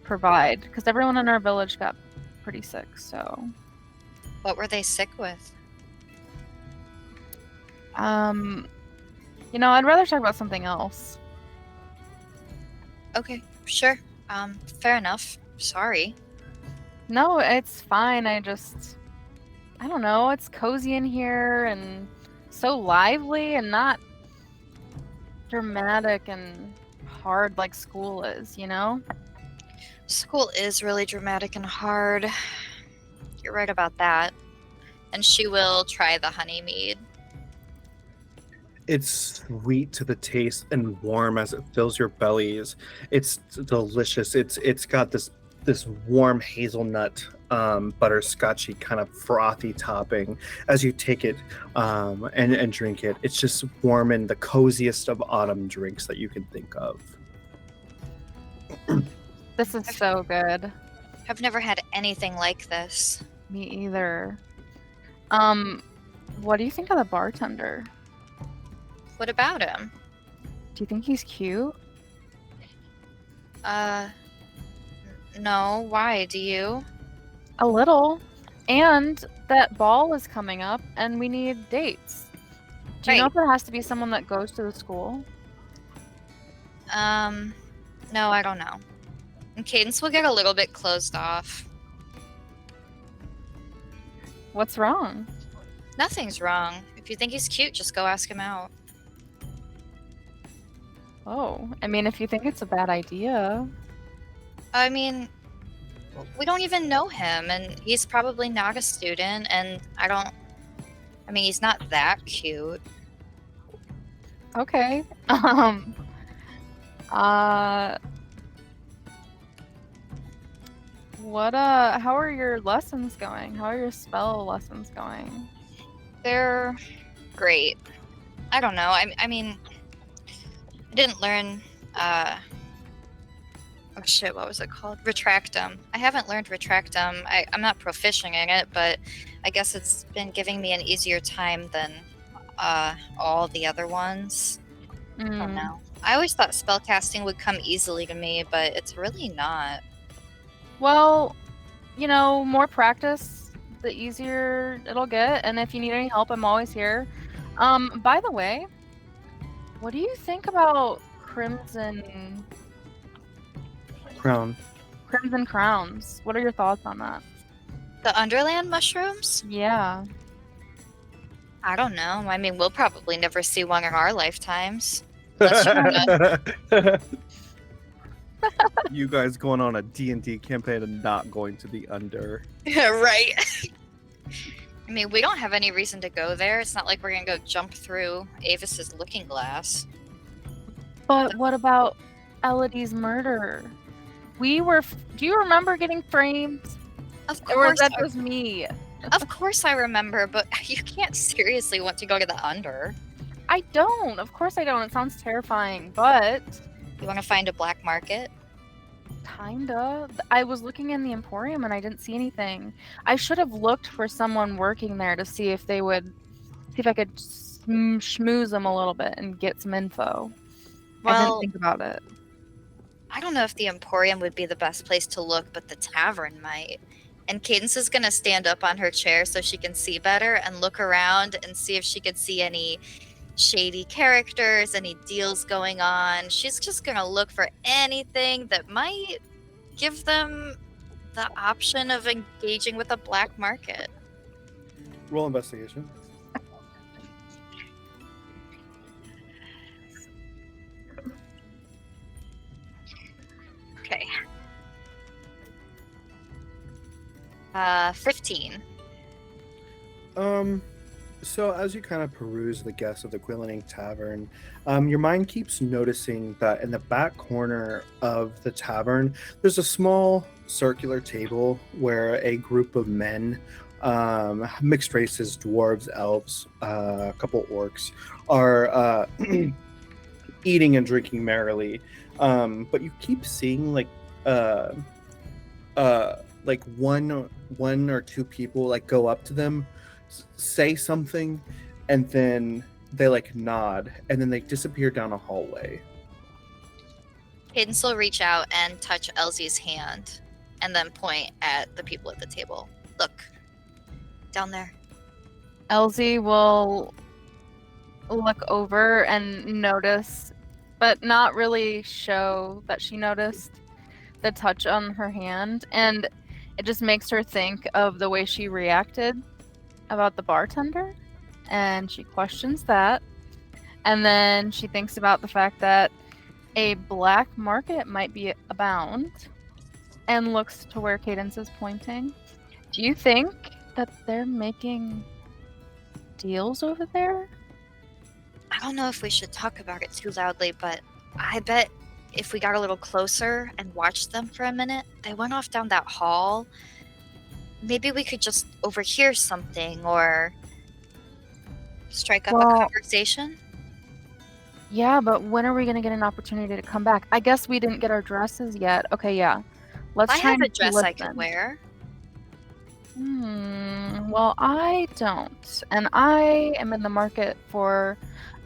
provide because everyone in our village got pretty sick. So, What were they sick with? I'd rather talk about something else. Okay, sure. Fair enough. Sorry. No, it's fine. I don't know. It's cozy in here and so lively and not dramatic and hard like school is, you know? School is really dramatic and hard. You're right about that. And she will try the honey mead. It's sweet to the taste and warm as it fills your bellies. It's delicious. It's got this warm hazelnut butterscotchy kind of frothy topping as you take it and drink it. It's just warm and the coziest of autumn drinks that you can think of. This is so good. I've never had anything like this. Me either. What do you think of the bartender? What about him? Do you think he's cute? No. Why? Do you? A little. And that ball is coming up and we need dates. Do you know Right. if it has to be someone that goes to the school? No, I don't know. And Cadence will get a little bit closed off. What's wrong? Nothing's wrong. If you think he's cute, just go ask him out. Oh, I mean, if you think it's a bad idea. I mean, we don't even know him, and he's probably not a student, and he's not that cute. Okay. How are your lessons going? How are your spell lessons going? They're great. I don't know. I mean, I didn't learn, oh shit, what was it called? Retractum. I haven't learned Retractum. I'm not proficient in it, but I guess it's been giving me an easier time than all the other ones. I don't know. I always thought spellcasting would come easily to me, but it's really not. Well, more practice, the easier it'll get. And if you need any help, I'm always here. By the way, what do you think about Crimson Crowns? What are your thoughts on that? The Underland mushrooms? Yeah. I don't know. I mean, we'll probably never see one in our lifetimes. Unless you wanna... You guys going on a D&D campaign and not going to the Under. Right. I mean, we don't have any reason to go there. It's not like we're gonna go jump through Avis's looking glass. But what about Elodie's murder? Do you remember getting framed? Of Or was course, that just me? of course I remember, but you can't seriously want to go to the Under. I don't. Of course I don't. It sounds terrifying, but You want to find a black market? kinda. I was looking in the Emporium and I didn't see anything. I should have looked for someone working there to see if I could schmooze them a little bit and get some info. I didn't Well, think about it. I don't know if the Emporium would be the best place to look, but the Tavern might. And Cadence is going to stand up on her chair so she can see better and look around and see if she could see any shady characters, any deals going on. She's just going to look for anything that might give them the option of engaging with a black market. Roll investigation. Okay. 15. So as you kind of peruse the guests of the Quillining Tavern, your mind keeps noticing that in the back corner of the tavern, there's a small circular table where a group of men, mixed races, dwarves, elves, a couple orcs, are eating and drinking merrily. But you keep seeing like one or two people like go up to them, say something, and then they like nod, and then they disappear down a hallway. Cadence will reach out and touch Elsie's hand and then point at the people at the table. Look, down there. Elsie will look over and notice, but not really show that she noticed the touch on her hand, and it just makes her think of the way she reacted about the bartender, and she questions that, and then she thinks about the fact that a black market might be abound, and looks to where Cadence is pointing. Do you think that they're making deals over there? I don't know if we should talk about it too loudly, but I bet if we got a little closer and watched them for a minute, they went off down that hall. Maybe we could just overhear something or strike up a conversation. Yeah, but when are we going to get an opportunity to come back? I guess we didn't get our dresses yet. Okay, yeah. Let's I try have and a dress I listen. can wear. Well, I don't. And I am in the market for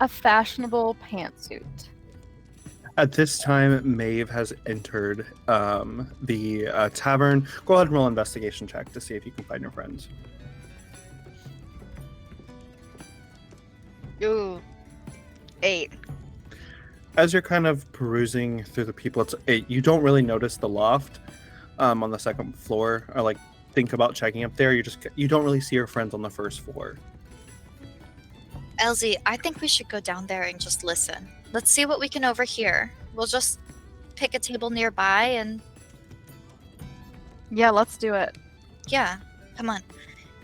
a fashionable pantsuit. At this time, Maeve has entered the tavern. Go ahead and roll an investigation check to see if you can find your friends. Ooh. 8. As you're kind of perusing through the people, it's 8. You don't really notice the loft on the second floor, or like think about checking up there. You don't really see your friends on the first floor. Elsie, I think we should go down there and just listen. Let's see what we can overhear. We'll just pick a table nearby and Yeah, let's do it. yeah, come on.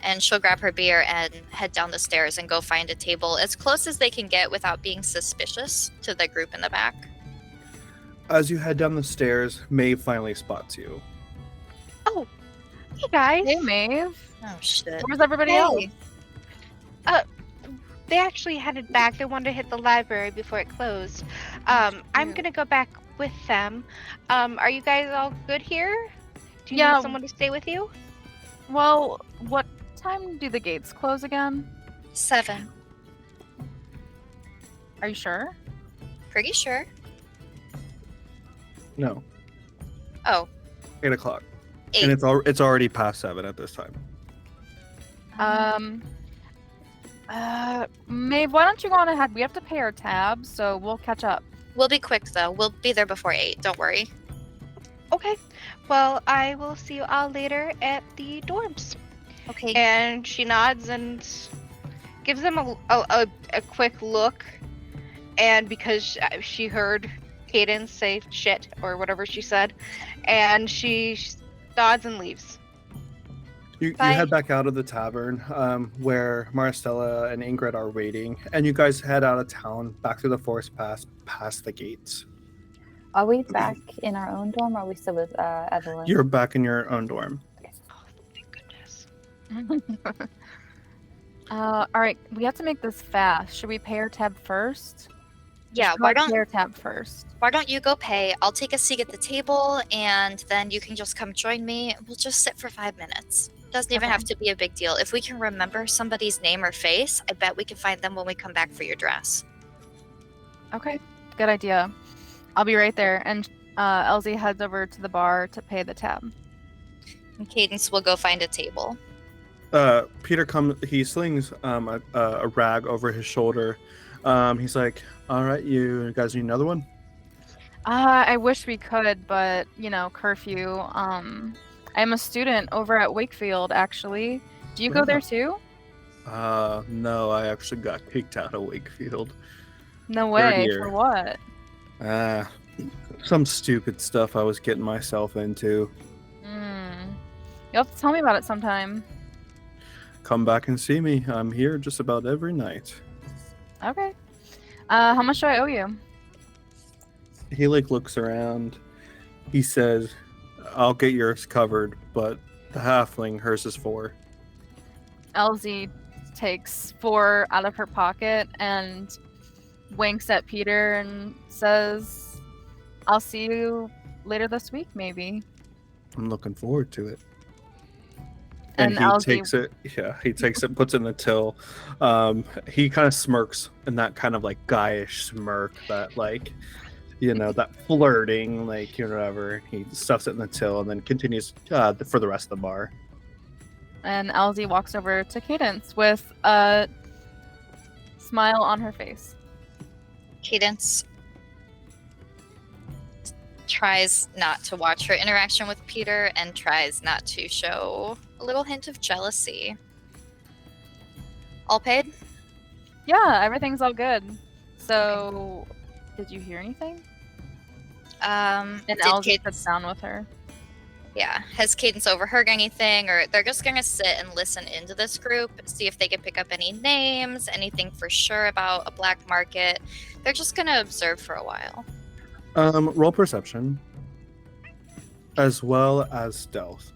And she'll grab her beer and head down the stairs and go find a table as close as they can get without being suspicious to the group in the back. As you head down the stairs, Maeve finally spots you. Oh, hey guys. Hey, Maeve. Oh shit. Where's everybody Hey. else? They actually headed back. They wanted to hit the library before it closed. I'm gonna go back with them. Are you guys all good here? Do you Yeah. need someone to stay with you? Well, what time do the gates close again? 7. Are you sure? Pretty sure. No, Oh, 8 o'clock. 8. And it's already past 7 at this time. Maeve, why don't you go on ahead? We have to pay our tab, so we'll catch up. We'll be quick though. We'll be there before 8. Don't worry. Okay. Well, I will see you all later at the dorms. Okay. And she nods and gives them a quick look. And because she heard Cadence say shit or whatever she said, and she nods and leaves. You Bye. head back out of the tavern where Maristella and Ingrid are waiting, and you guys head out of town back through the forest pass past the gates. Are we back in our own dorm, or are we still with Evelyn? You're back in your own dorm. Oh, thank goodness. All right, we have to make this fast. Should we pay our tab first? Yeah, Let's why pay don't our tab first? you go pay? I'll take a seat at the table and then you can just come join me. We'll just sit for 5 minutes. Doesn't even Okay. have to be a big deal. If we can remember somebody's name or face, I bet we can find them when we come back for your dress. Okay, good idea. I'll be right there. And Elsie heads over to the bar to pay the tab. And Cadence will go find a table. Peter comes. He slings a rag over his shoulder. He's like, "All right, you guys need another one?" I wish we could, but curfew. I'm a student over at Wakefield, actually. Do you go there too? No, I actually got kicked out of Wakefield. No Third way. year. For what? Some stupid stuff I was getting myself into. You'll have to tell me about it sometime. Come back and see me. I'm here just about every night. Okay. How much do I owe you? He looks around. He says, "I'll get yours covered, but the halfling, hers is 4." Elsie takes 4 out of her pocket and winks at Peter and says, I'll see you later this week, maybe. I'm looking forward to it. And And he Elsie- takes it. Yeah, he takes it, puts it in the till. He kind of smirks in that kind of like guyish smirk that like, that flirting, like whatever. He stuffs it in the till and then continues for the rest of the bar. And Elsie walks over to Cadence with a smile on her face. Cadence tries not to watch her interaction with Peter and tries not to show a little hint of jealousy. All paid? Yeah, everything's all good. So, did you hear anything? And Did Elsie Cadence- sits down with her. Yeah. Has Cadence overheard anything, or they're just gonna sit and listen into this group, see if they can pick up any names, anything for sure about a black market. They're just gonna observe for a while. Roll perception, as well as stealth.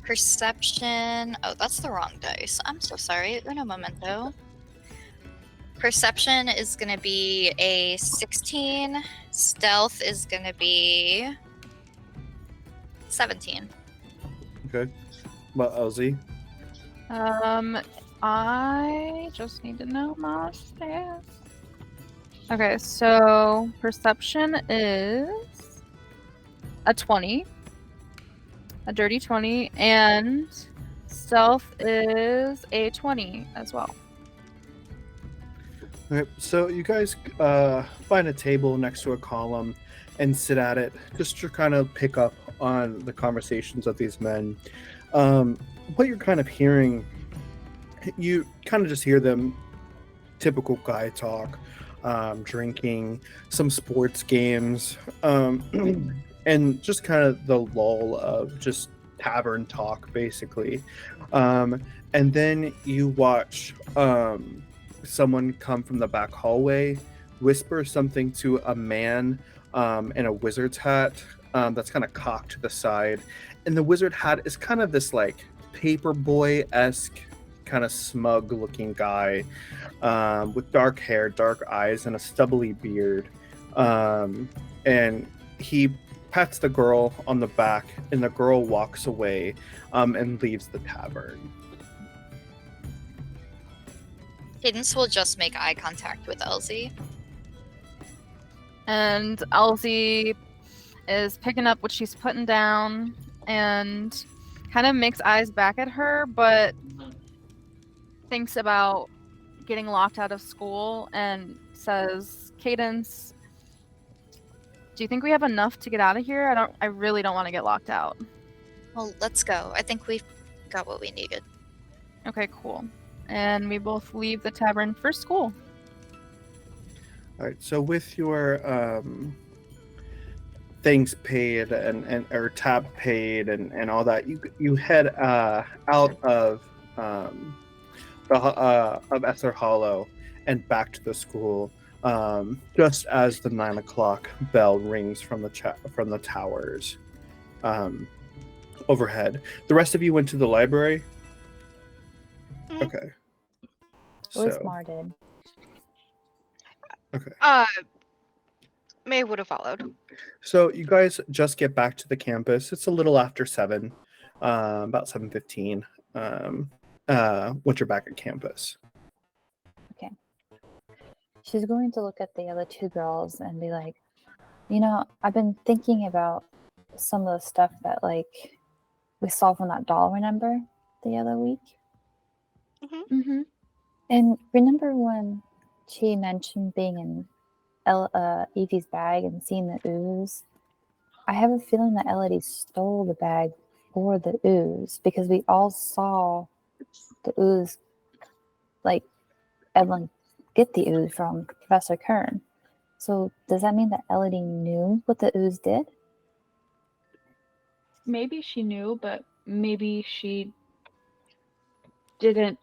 Perception. Oh, that's the wrong dice. I'm so sorry. Uno momento. Perception is going to be a 16. Stealth is going to be 17. Okay. Well, Elsie. I just need to know my stats. Okay, so perception is a 20. A dirty 20, and stealth is a 20 as well. Okay, so you guys find a table next to a column and sit at it just to kind of pick up on the conversations of these men. What you're kind of hearing, you kind of just hear them typical guy talk, drinking, some sports games, and just kind of the lull of just tavern talk, basically. And then you watch someone come from the back hallway, whisper something to a man in a wizard's hat that's kind of cocked to the side. And the wizard hat is kind of this like paperboy-esque, kind of smug-looking guy with dark hair, dark eyes, and a stubbly beard. And he pats the girl on the back, and the girl walks away and leaves the tavern. Cadence will just make eye contact with Elsie. And Elsie is picking up what she's putting down and kind of makes eyes back at her, but thinks about getting locked out of school and says, Cadence, do you think we have enough to get out of here? I really don't want to get locked out. Well, let's go. I think we've got what we needed. Okay, cool. And we both leave the tavern for school. All right, so with your things paid and or tab paid and all that, you head out of Ester Hollow and back to the school. Just as the 9 o'clock bell rings from the towers overhead. The rest of you went to the library? Mhm. Okay. Who's So, smarted? okay. May would have followed. So you guys just get back to the campus. It's a little after 7, about 7:15, once you're back at campus. She's going to look at the other 2 girls and be like, I've been thinking about some of the stuff that we saw from that doll, remember, the other week? Mm-hmm. And remember when she mentioned being in Evie's bag and seeing the ooze? I have a feeling that Elodie stole the bag for the ooze because we all saw the ooze, like Evelyn get the ooze from Professor Kern. So does that mean that Elodie knew what the ooze did? Maybe she knew, but maybe she didn't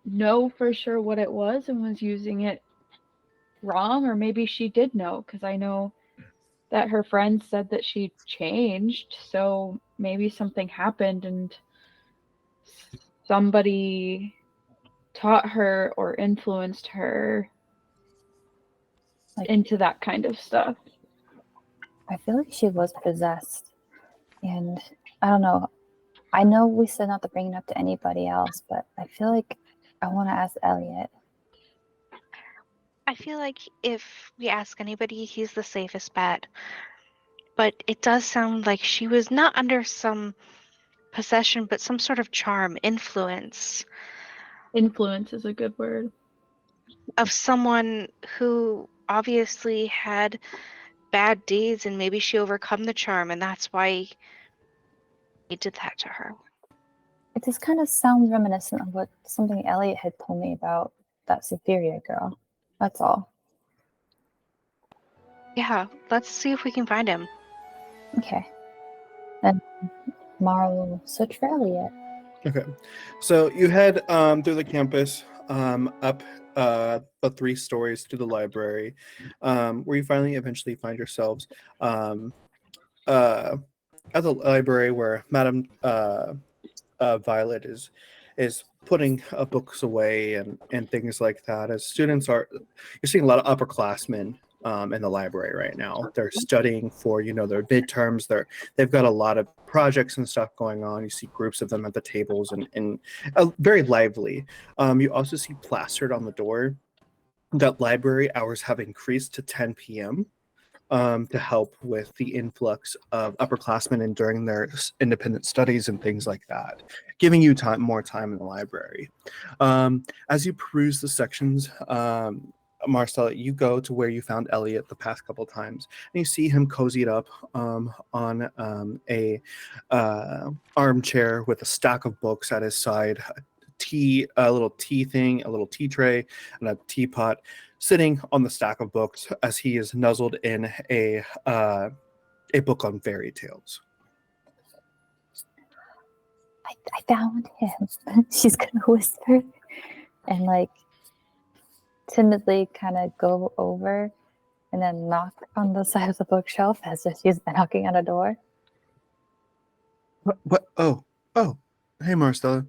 know for sure what it was and was using it wrong, or maybe she did know, because I know that her friend said that she changed, so maybe something happened and somebody taught her or influenced her into that kind of stuff. I feel like she was possessed, and I don't know. I know we said not to bring it up to anybody else, but I feel like I want to ask Eliot. I feel like if we ask anybody, he's the safest bet. But it does sound like she was not under some possession, but some sort of charm, influence Influence is a good word. of someone who obviously had bad deeds, and maybe she overcome the charm, and that's why he did that to her. It just kind of sounds reminiscent of what something Eliot had told me about that Superior girl. That's all. Yeah, let's see if we can find him. Okay. And Marl, search for Eliot. Okay, so you head through the campus up the 3 stories to the library, where you finally eventually find yourselves at the library where Madam Violet is putting books away and things like that. As students are, you're seeing a lot of upperclassmen in the library right now. They're studying for their midterms. They've got a lot of projects and stuff going on. You see groups of them at the tables and very lively. You also see plastered on the door that library hours have increased to 10 p.m. To help with the influx of upperclassmen and during their independent studies and things like that, giving you more time in the library. As you peruse the sections, Marcella, you go to where you found Eliot the past couple times, and you see him cozied up on a armchair with a stack of books at his side, a little tea thing, a little tea tray, and a teapot sitting on the stack of books as he is nuzzled in a book on fairy tales. I found him. She's gonna whisper and like timidly kind of go over and then knock on the side of the bookshelf as if she's knocking on a door. What? Oh, hey Marcella.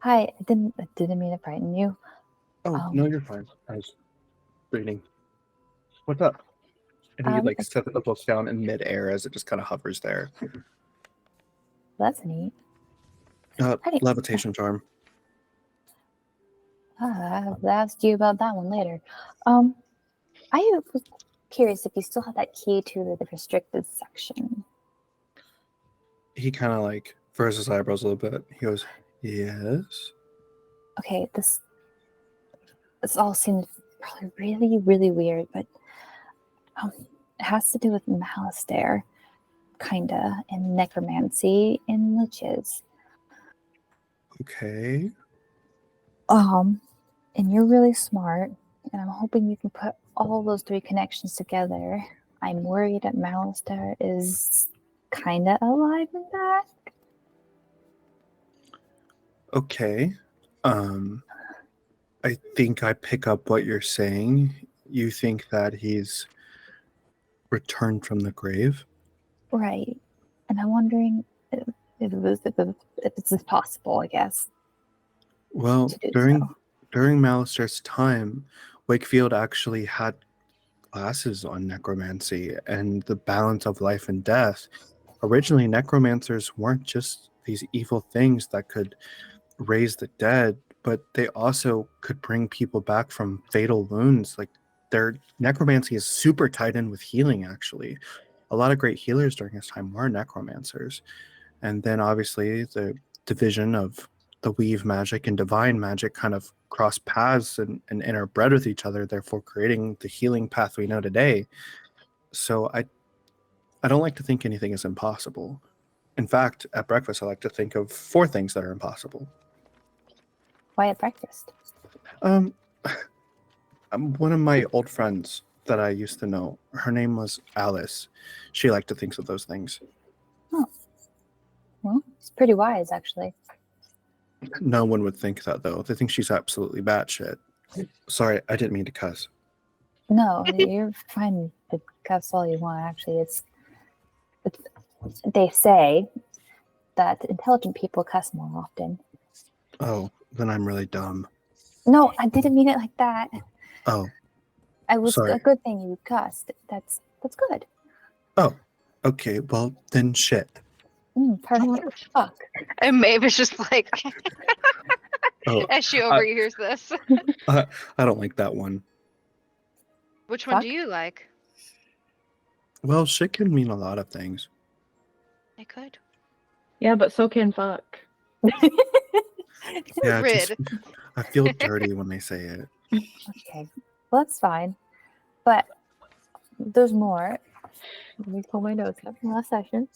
Hi, I didn't mean to frighten you. Oh, no, you're fine. I was reading. What's up? And he like sets the book down in midair as it just kind of hovers there. That's neat. Levitation charm. I'll ask you about that one later. I was curious if you still have that key to the restricted section. He kind of like furrows his eyebrows a little bit. He goes, yes. Okay, this all seems probably really, really weird, but it has to do with Malistaire, kinda, and necromancy and liches. Okay. And you're really smart, and I'm hoping you can put all those 3 connections together. I'm worried that Malistaire is kinda alive in that. Okay. I think I pick up what you're saying. You think that he's returned from the grave? Right. And I'm wondering if it's possible, I guess. Well, To do during Malistaire's time, Wakefield actually had classes on necromancy and the balance of life and death. Originally, necromancers weren't just these evil things that could raise the dead, but they also could bring people back from fatal wounds. Like their necromancy is super tied in with healing, actually. A lot of great healers during his time were necromancers. And then obviously the division of the weave magic and divine magic kind of cross paths and interbred with each other, therefore creating the healing path we know today. So I don't like to think anything is impossible. In fact, at breakfast, I like to think of 4 things that are impossible. Why at breakfast? One of my old friends that I used to know, her name was Alice. She liked to think of those things. Oh. Well, it's pretty wise, actually. No one would think that, though. They think she's absolutely batshit. Sorry, I didn't mean to cuss. No, you're fine to cuss all you want, actually. They say that intelligent people cuss more often. Oh, then I'm really dumb. No, I didn't mean it like that. Oh, It was sorry. a good thing you cussed. That's good. Oh, okay. Well, then shit. Perfect. Fuck. And Maeve is just like, Oh, as she overhears this. I don't like that one. Which one do Fuck? you like? Well, shit can mean a lot of things. I could. Yeah, but so can fuck. Yeah, Rid. I feel dirty when they say it. Okay. Well, that's fine. But there's more. Let me pull my notes up from last session.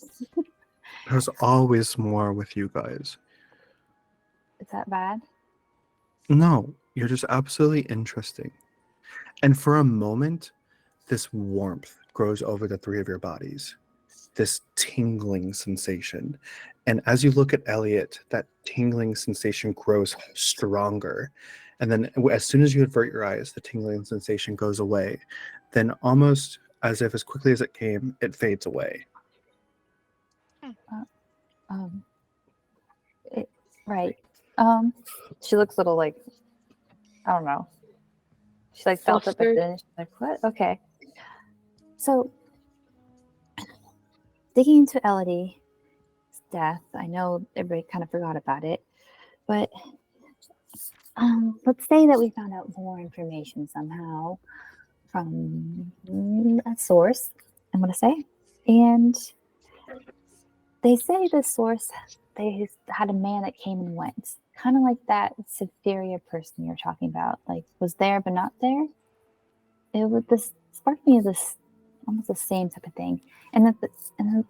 There's always more with you guys. Is that bad? No, you're just absolutely interesting. And for a moment, this warmth grows over the 3 of your bodies. This tingling sensation. And as you look at Eliot, that tingling sensation grows stronger. And then as soon as you avert your eyes, the tingling sensation goes away. Then almost as if as quickly as it came, it fades away. Right. She looks a little like, I don't know. She like felt it, but Flustered. then she's like, what? Okay. So, digging into Eloide's death, I know everybody kind of forgot about it, but let's say that we found out more information somehow from a source, I'm going to say. And they say the source, they had a man that came and went. Kind of like that Cytherea person you're talking about. Like, was there but not there. It would this sparked me as this almost the same type of thing. And that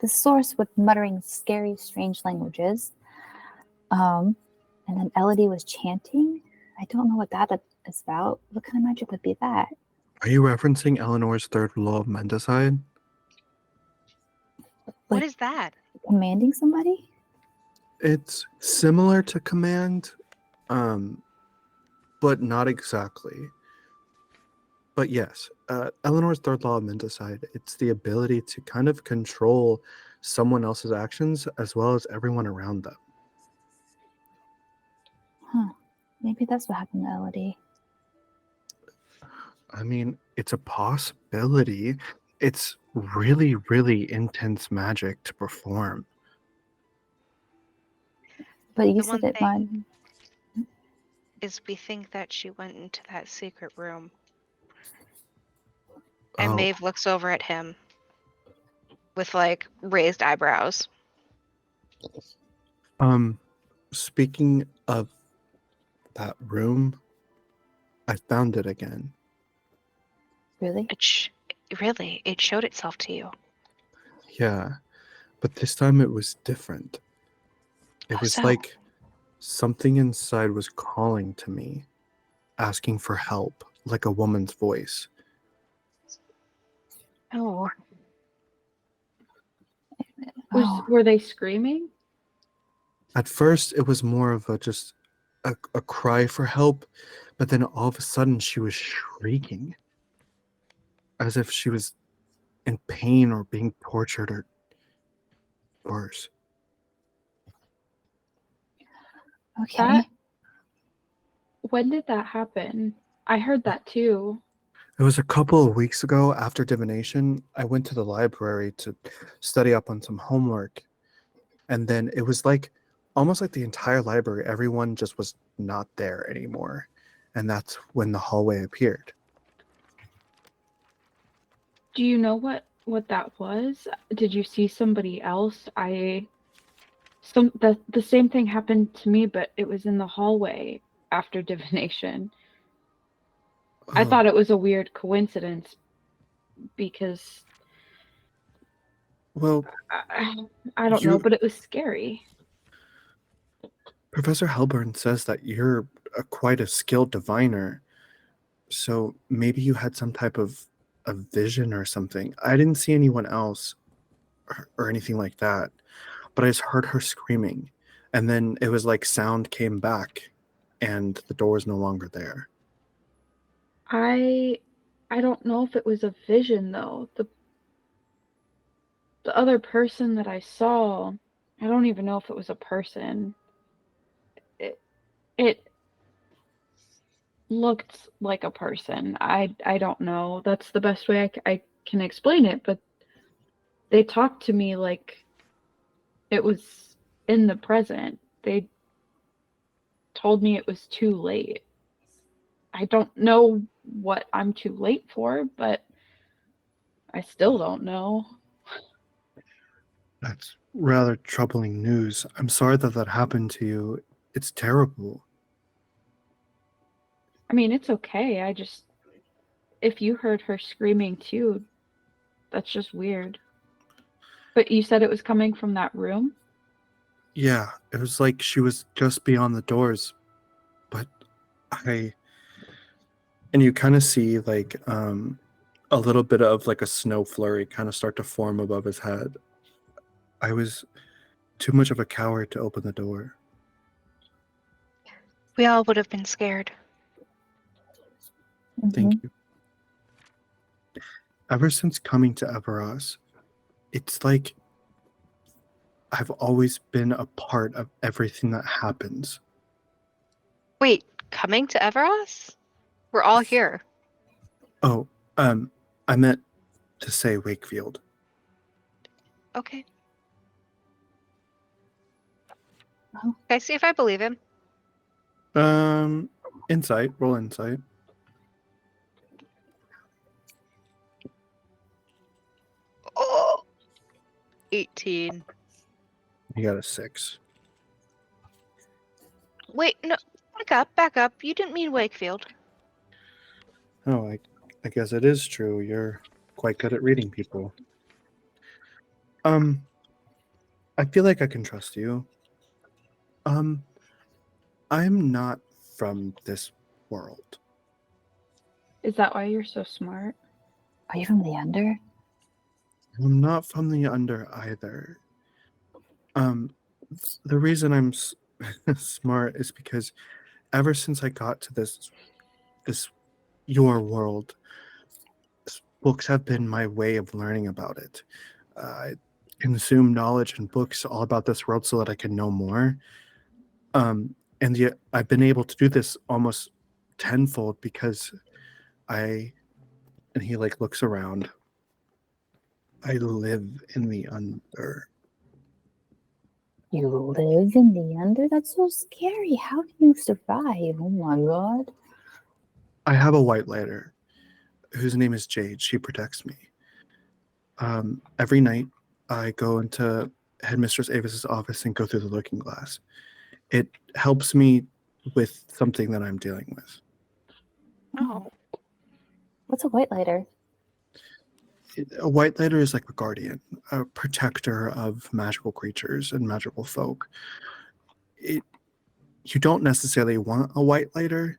the source with muttering scary, strange languages. And then Eloide was chanting. I don't know what that is about. What kind of magic would be that? Are you referencing Eleanor's 3rd law of Mendicide? What Like, is that? commanding somebody? It's similar to command, but not exactly. But yes, Eleanor's 3rd law of Mendicide, it's the ability to kind of control someone else's actions as well as everyone around them. Huh. Maybe that's what happened to Eloide. I mean, it's a possibility. It's really, really intense magic to perform. But you The said one it might. Is we think that she went into that secret room. And Oh, Maeve looks over at him with like raised eyebrows. speaking of that room, I found it again. Really? Really, it showed itself to you. Yeah, but this time it was different. It How was so? like something inside was calling to me, asking for help, like a woman's voice. Oh, Oh, Were they screaming? At first, it was more of just a cry for help, but then all of a sudden she was shrieking, as if she was in pain or being tortured or worse. okay. When did that happen? I heard that too. It was a couple of weeks ago after divination. I went to the library to study up on some homework. And then it was like almost like the entire library, everyone just was not there anymore. And that's when the hallway appeared. Do you know what that was? Did you see somebody else? I The same thing happened to me, but it was in the hallway after divination. I Oh, thought it was a weird coincidence because well, I don't know, you, but it was scary. Professor Helburn says that you're quite a skilled diviner. So maybe you had some type of a vision or something. I didn't see anyone else or anything like that, but I just heard her screaming, and then it was like sound came back, and the door was no longer there. I don't know if it was a vision though. The other person that I saw, I don't even know if it was a person. It looked like a person. I don't know. That's the best way I can explain it, but they talked to me like it was in the present. They told me it was too late. I don't know what I'm too late for, but I still don't know. That's rather troubling news. I'm sorry that that happened to you. It's terrible. I mean, it's okay. If you heard her screaming too, that's just weird. But you said it was coming from that room? Yeah, it was like she was just beyond the doors, but and you kind of see like a little bit of like a snow flurry kind of start to form above his head. I was too much of a coward to open the door. We all would have been scared. Thank you. Ever since coming to Everas, it's like I've always been a part of everything that happens. Wait, coming to Everas? We're all here. Oh, I meant to say Wakefield. Okay. Oh. Can I see if I believe him? Insight. Roll insight. Oh, 18. You got a 6. Wait, no. Back up. You didn't mean Wakefield. Oh, I guess it is true. You're quite good at reading people. I feel like I can trust you. I'm not from this world. Is that why you're so smart? Are you from the Under? I'm not from the Under either. The reason I'm smart is because ever since I got to this your world, books have been my way of learning about it. I consume knowledge and books all about this world so that I can know more. And yet I've been able to do this almost tenfold because and he like looks around. I live in the Under. You live in the Under? That's so scary. How do you survive? Oh my god. I have a Whitelighter whose name is Jade. She protects me. Every night I go into Headmistress Avis's office and go through the looking glass. It helps me with something that I'm dealing with. Oh. What's a Whitelighter? A Whitelighter is like a guardian, a protector of magical creatures and magical folk. You don't necessarily want a Whitelighter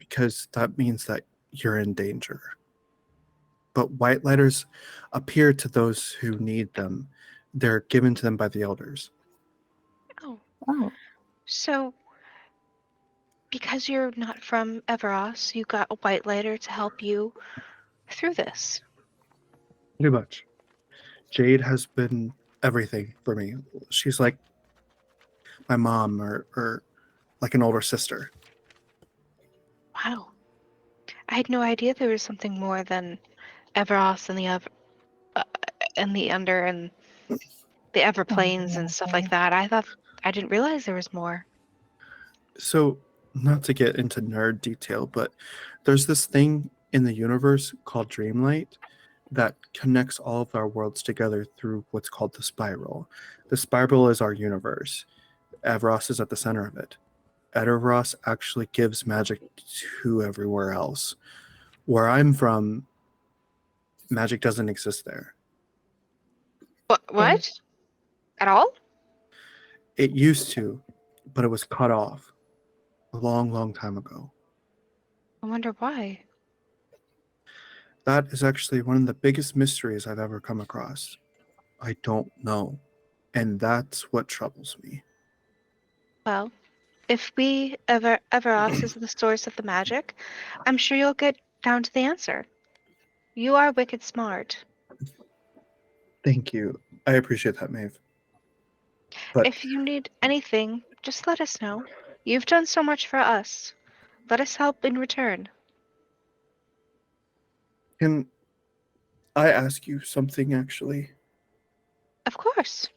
because that means that you're in danger. But Whitelighters appear to those who need them. They're given to them by the elders. Oh. Oh. So, because you're not from Everas, you got a Whitelighter to help you through this. Pretty much. Jade has been everything for me. She's like my mom or like an older sister. Wow. I had no idea there was something more than Everas and the Under and the Everplanes and stuff like that. I didn't realize there was more. So, not to get into nerd detail, but there's this thing in the universe called Dreamlight that connects all of our worlds together through what's called the spiral. The spiral is our universe. Everas is at the center of it. Everas actually gives magic to everywhere else. Where I'm from, magic doesn't exist there. What? At all? It used to, but it was cut off a long, long time ago. I wonder why. That is actually one of the biggest mysteries I've ever come across. I don't know. And that's what troubles me. Well, if Everas is the source of the magic, I'm sure you'll get down to the answer. You are wicked smart. Thank you. I appreciate that, Maeve. But If you need anything, just let us know. You've done so much for us. Let us help in return. can I ask you something, actually? Of course.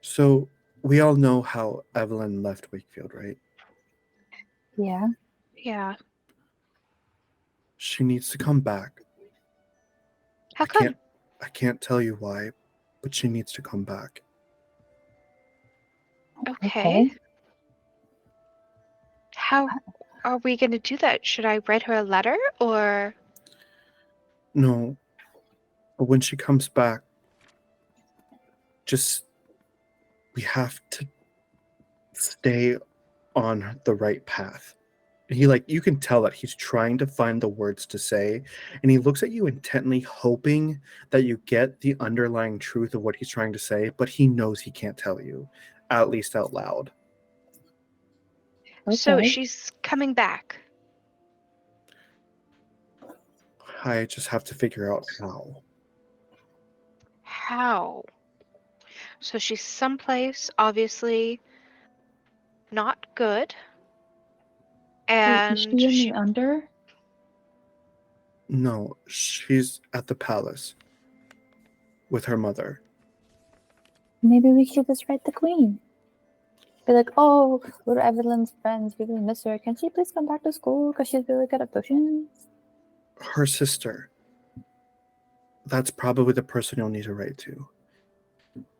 So, we all know how Evelyn left Wakefield, right? Yeah. Yeah. She needs to come back. How come? I can't tell you why, but she needs to come back. Okay. How are we going to do that? Should I write her a letter or? No, but when she comes back, we have to stay on the right path. You can tell that he's trying to find the words to say, and he looks at you intently, hoping that you get the underlying truth of what he's trying to say, but he knows he can't tell you, at least out loud. So Okay. she's coming back. I just have to figure out how. How? So she's someplace obviously not good. Wait, is And she in the under? No, she's at the palace with her mother. Maybe we should just write the queen. Be like, oh, we're Evelyn's friends. We really miss her. Can she please come back to school? Because she's really good at potions. Her sister. That's probably the person you'll need to write to.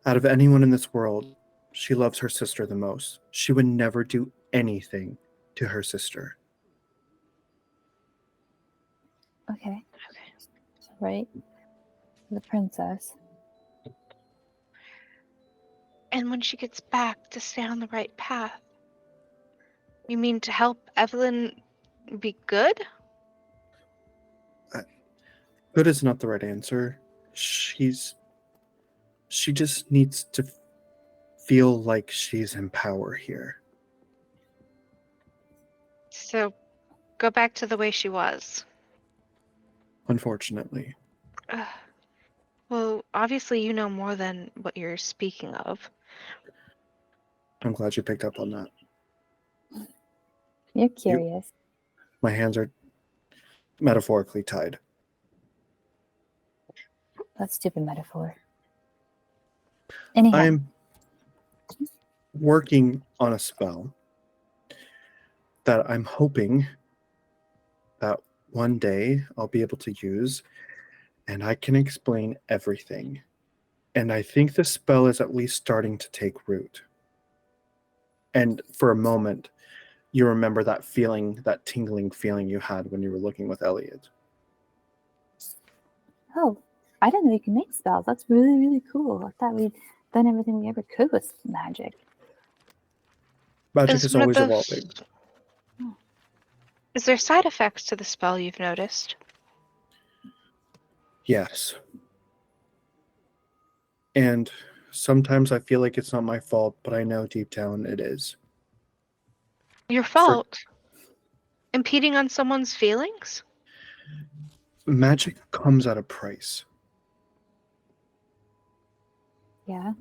Out of anyone in this world, she loves her sister the most. She would never do anything to her sister. Okay. So, right? The princess. And when she gets back, to stay on the right path. You mean to help Evelyn be good? Good is not the right answer. She just needs to feel like she's in power here. So go back to the way she was. Unfortunately. Ugh. Well, obviously you know more than what you're speaking of. I'm glad you picked up on that. You're curious. My hands are metaphorically tied. That's stupid metaphor. Anyhow. I'm working on a spell that I'm hoping that one day I'll be able to use, and I can explain everything. And I think the spell is at least starting to take root. And for a moment, you remember that feeling, that tingling feeling you had when you were looking with Eliot. Oh, I didn't know you can make spells. That's really, really cool. I thought we'd done everything we ever could with magic. Magic is one of always the- evolving. Is there side effects to the spell you've noticed? Yes. And sometimes I feel like it's not my fault, but I know deep down it is. Your fault? Impeding on someone's feelings? Magic comes at a price. Yeah.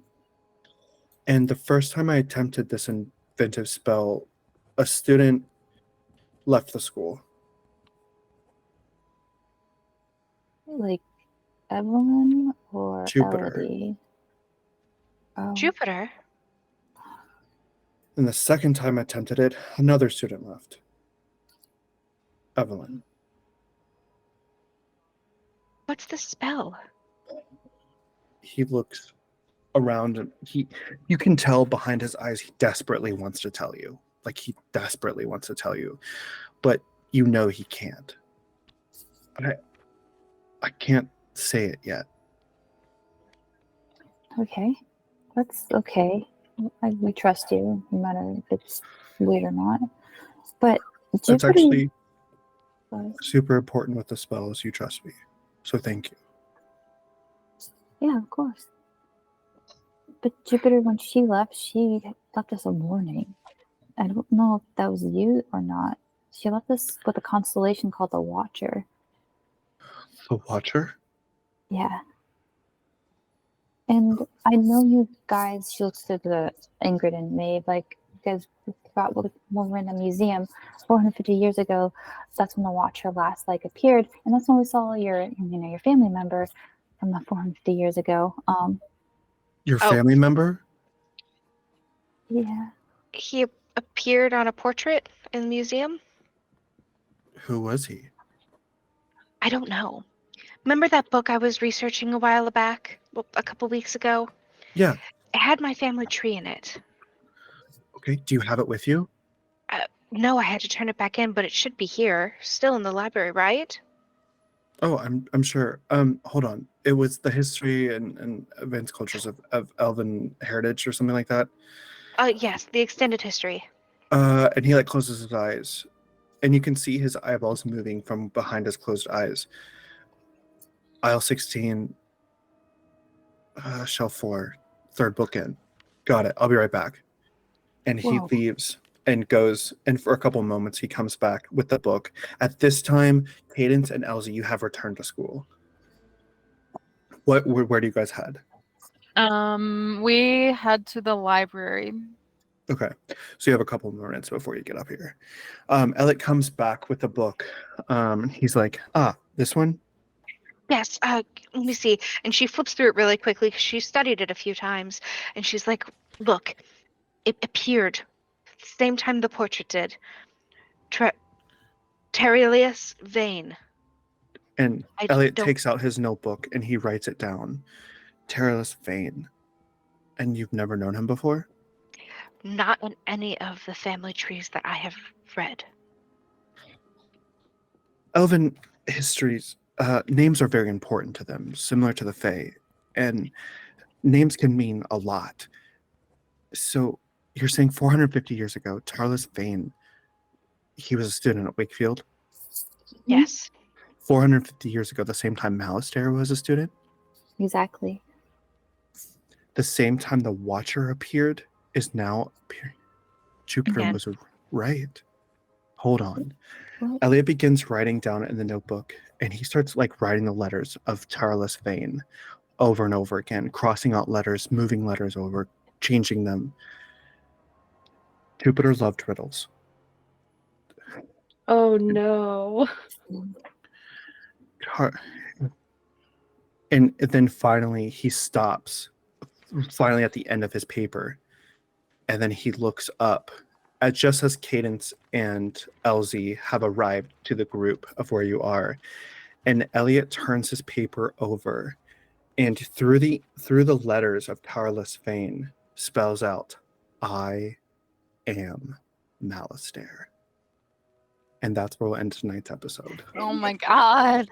And the first time I attempted this inventive spell, a student left the school. Like Evelyn or Jupiter. Eloide? Oh. Jupiter? And the second time I attempted it, another student left. Evelyn. What's the spell? He looks around and you can tell behind his eyes he desperately wants to tell you. Like he desperately wants to tell you. But you know he can't. I can't say it yet. Okay. That's okay. We trust you, no matter if it's weird or not. But That's Jupiter actually was, super important with the spells. You trust me. So thank you. yeah, of course. But Jupiter, when she left us a warning. I don't know if that was you or not. She left us with a constellation called the Watcher. The Watcher? Yeah. And I know you guys, she looks to the Ingrid and Maeve, like, because we forgot when we were in the museum 450 years ago, that's when the Watcher last, like, appeared. And that's when we saw your family member from the 450 years ago. Your Oh. family member? Yeah. He appeared on a portrait in the museum? Who was he? I don't know. Remember that book I was researching a while back? Well, a couple weeks ago? Yeah. It had my family tree in it. Okay. Do you have it with you? No, I had to turn it back in, but it should be here. Still in the library, right? Oh, I'm sure. Hold on. It was the history and advanced cultures of Elven heritage or something like that. Yes, the extended history. And he like closes his eyes, and you can see his eyeballs moving from behind his closed eyes. Aisle 16, shelf 4, third book in. Got it. I'll be right back. And he Whoa. leaves and goes, and for a couple moments he comes back with the book. At this time, Cadence and Elsie, you have returned to school. Where do you guys head? We head to the library. Okay, so you have a couple more minutes before you get up here. Eliot comes back with the book. He's like, this one? Yes, let me see. And she flips through it really quickly because she studied it a few times. And she's like, look, it appeared same time the portrait did. Terilius Vane. And I Eliot don't- takes out his notebook and he writes it down. Terilius Vane. And you've never known him before? Not in any of the family trees that I have read. Elven histories, names are very important to them, similar to the Fae. And names can mean a lot. So you're saying 450 years ago, Terilius Vane, he was a student at Wakefield? Yes. 450 years ago, the same time Malistaire was a student? Exactly. The same time the Watcher appeared is now appearing. Jupiter Again. was right. Hold on. What? Eliot begins writing down in the notebook, and he starts like writing the letters of Terilius Vane over and over again, crossing out letters, moving letters over, changing them. Jupiter loved riddles. Oh no. And then finally he stops, finally at the end of his paper, and then he looks up at just as Cadence and Elsie have arrived to the group of where you are, and Eliot turns his paper over, and through the letters of Terilius Vane spells out, "I am Malistaire." And that's where we'll end tonight's episode. Oh my god.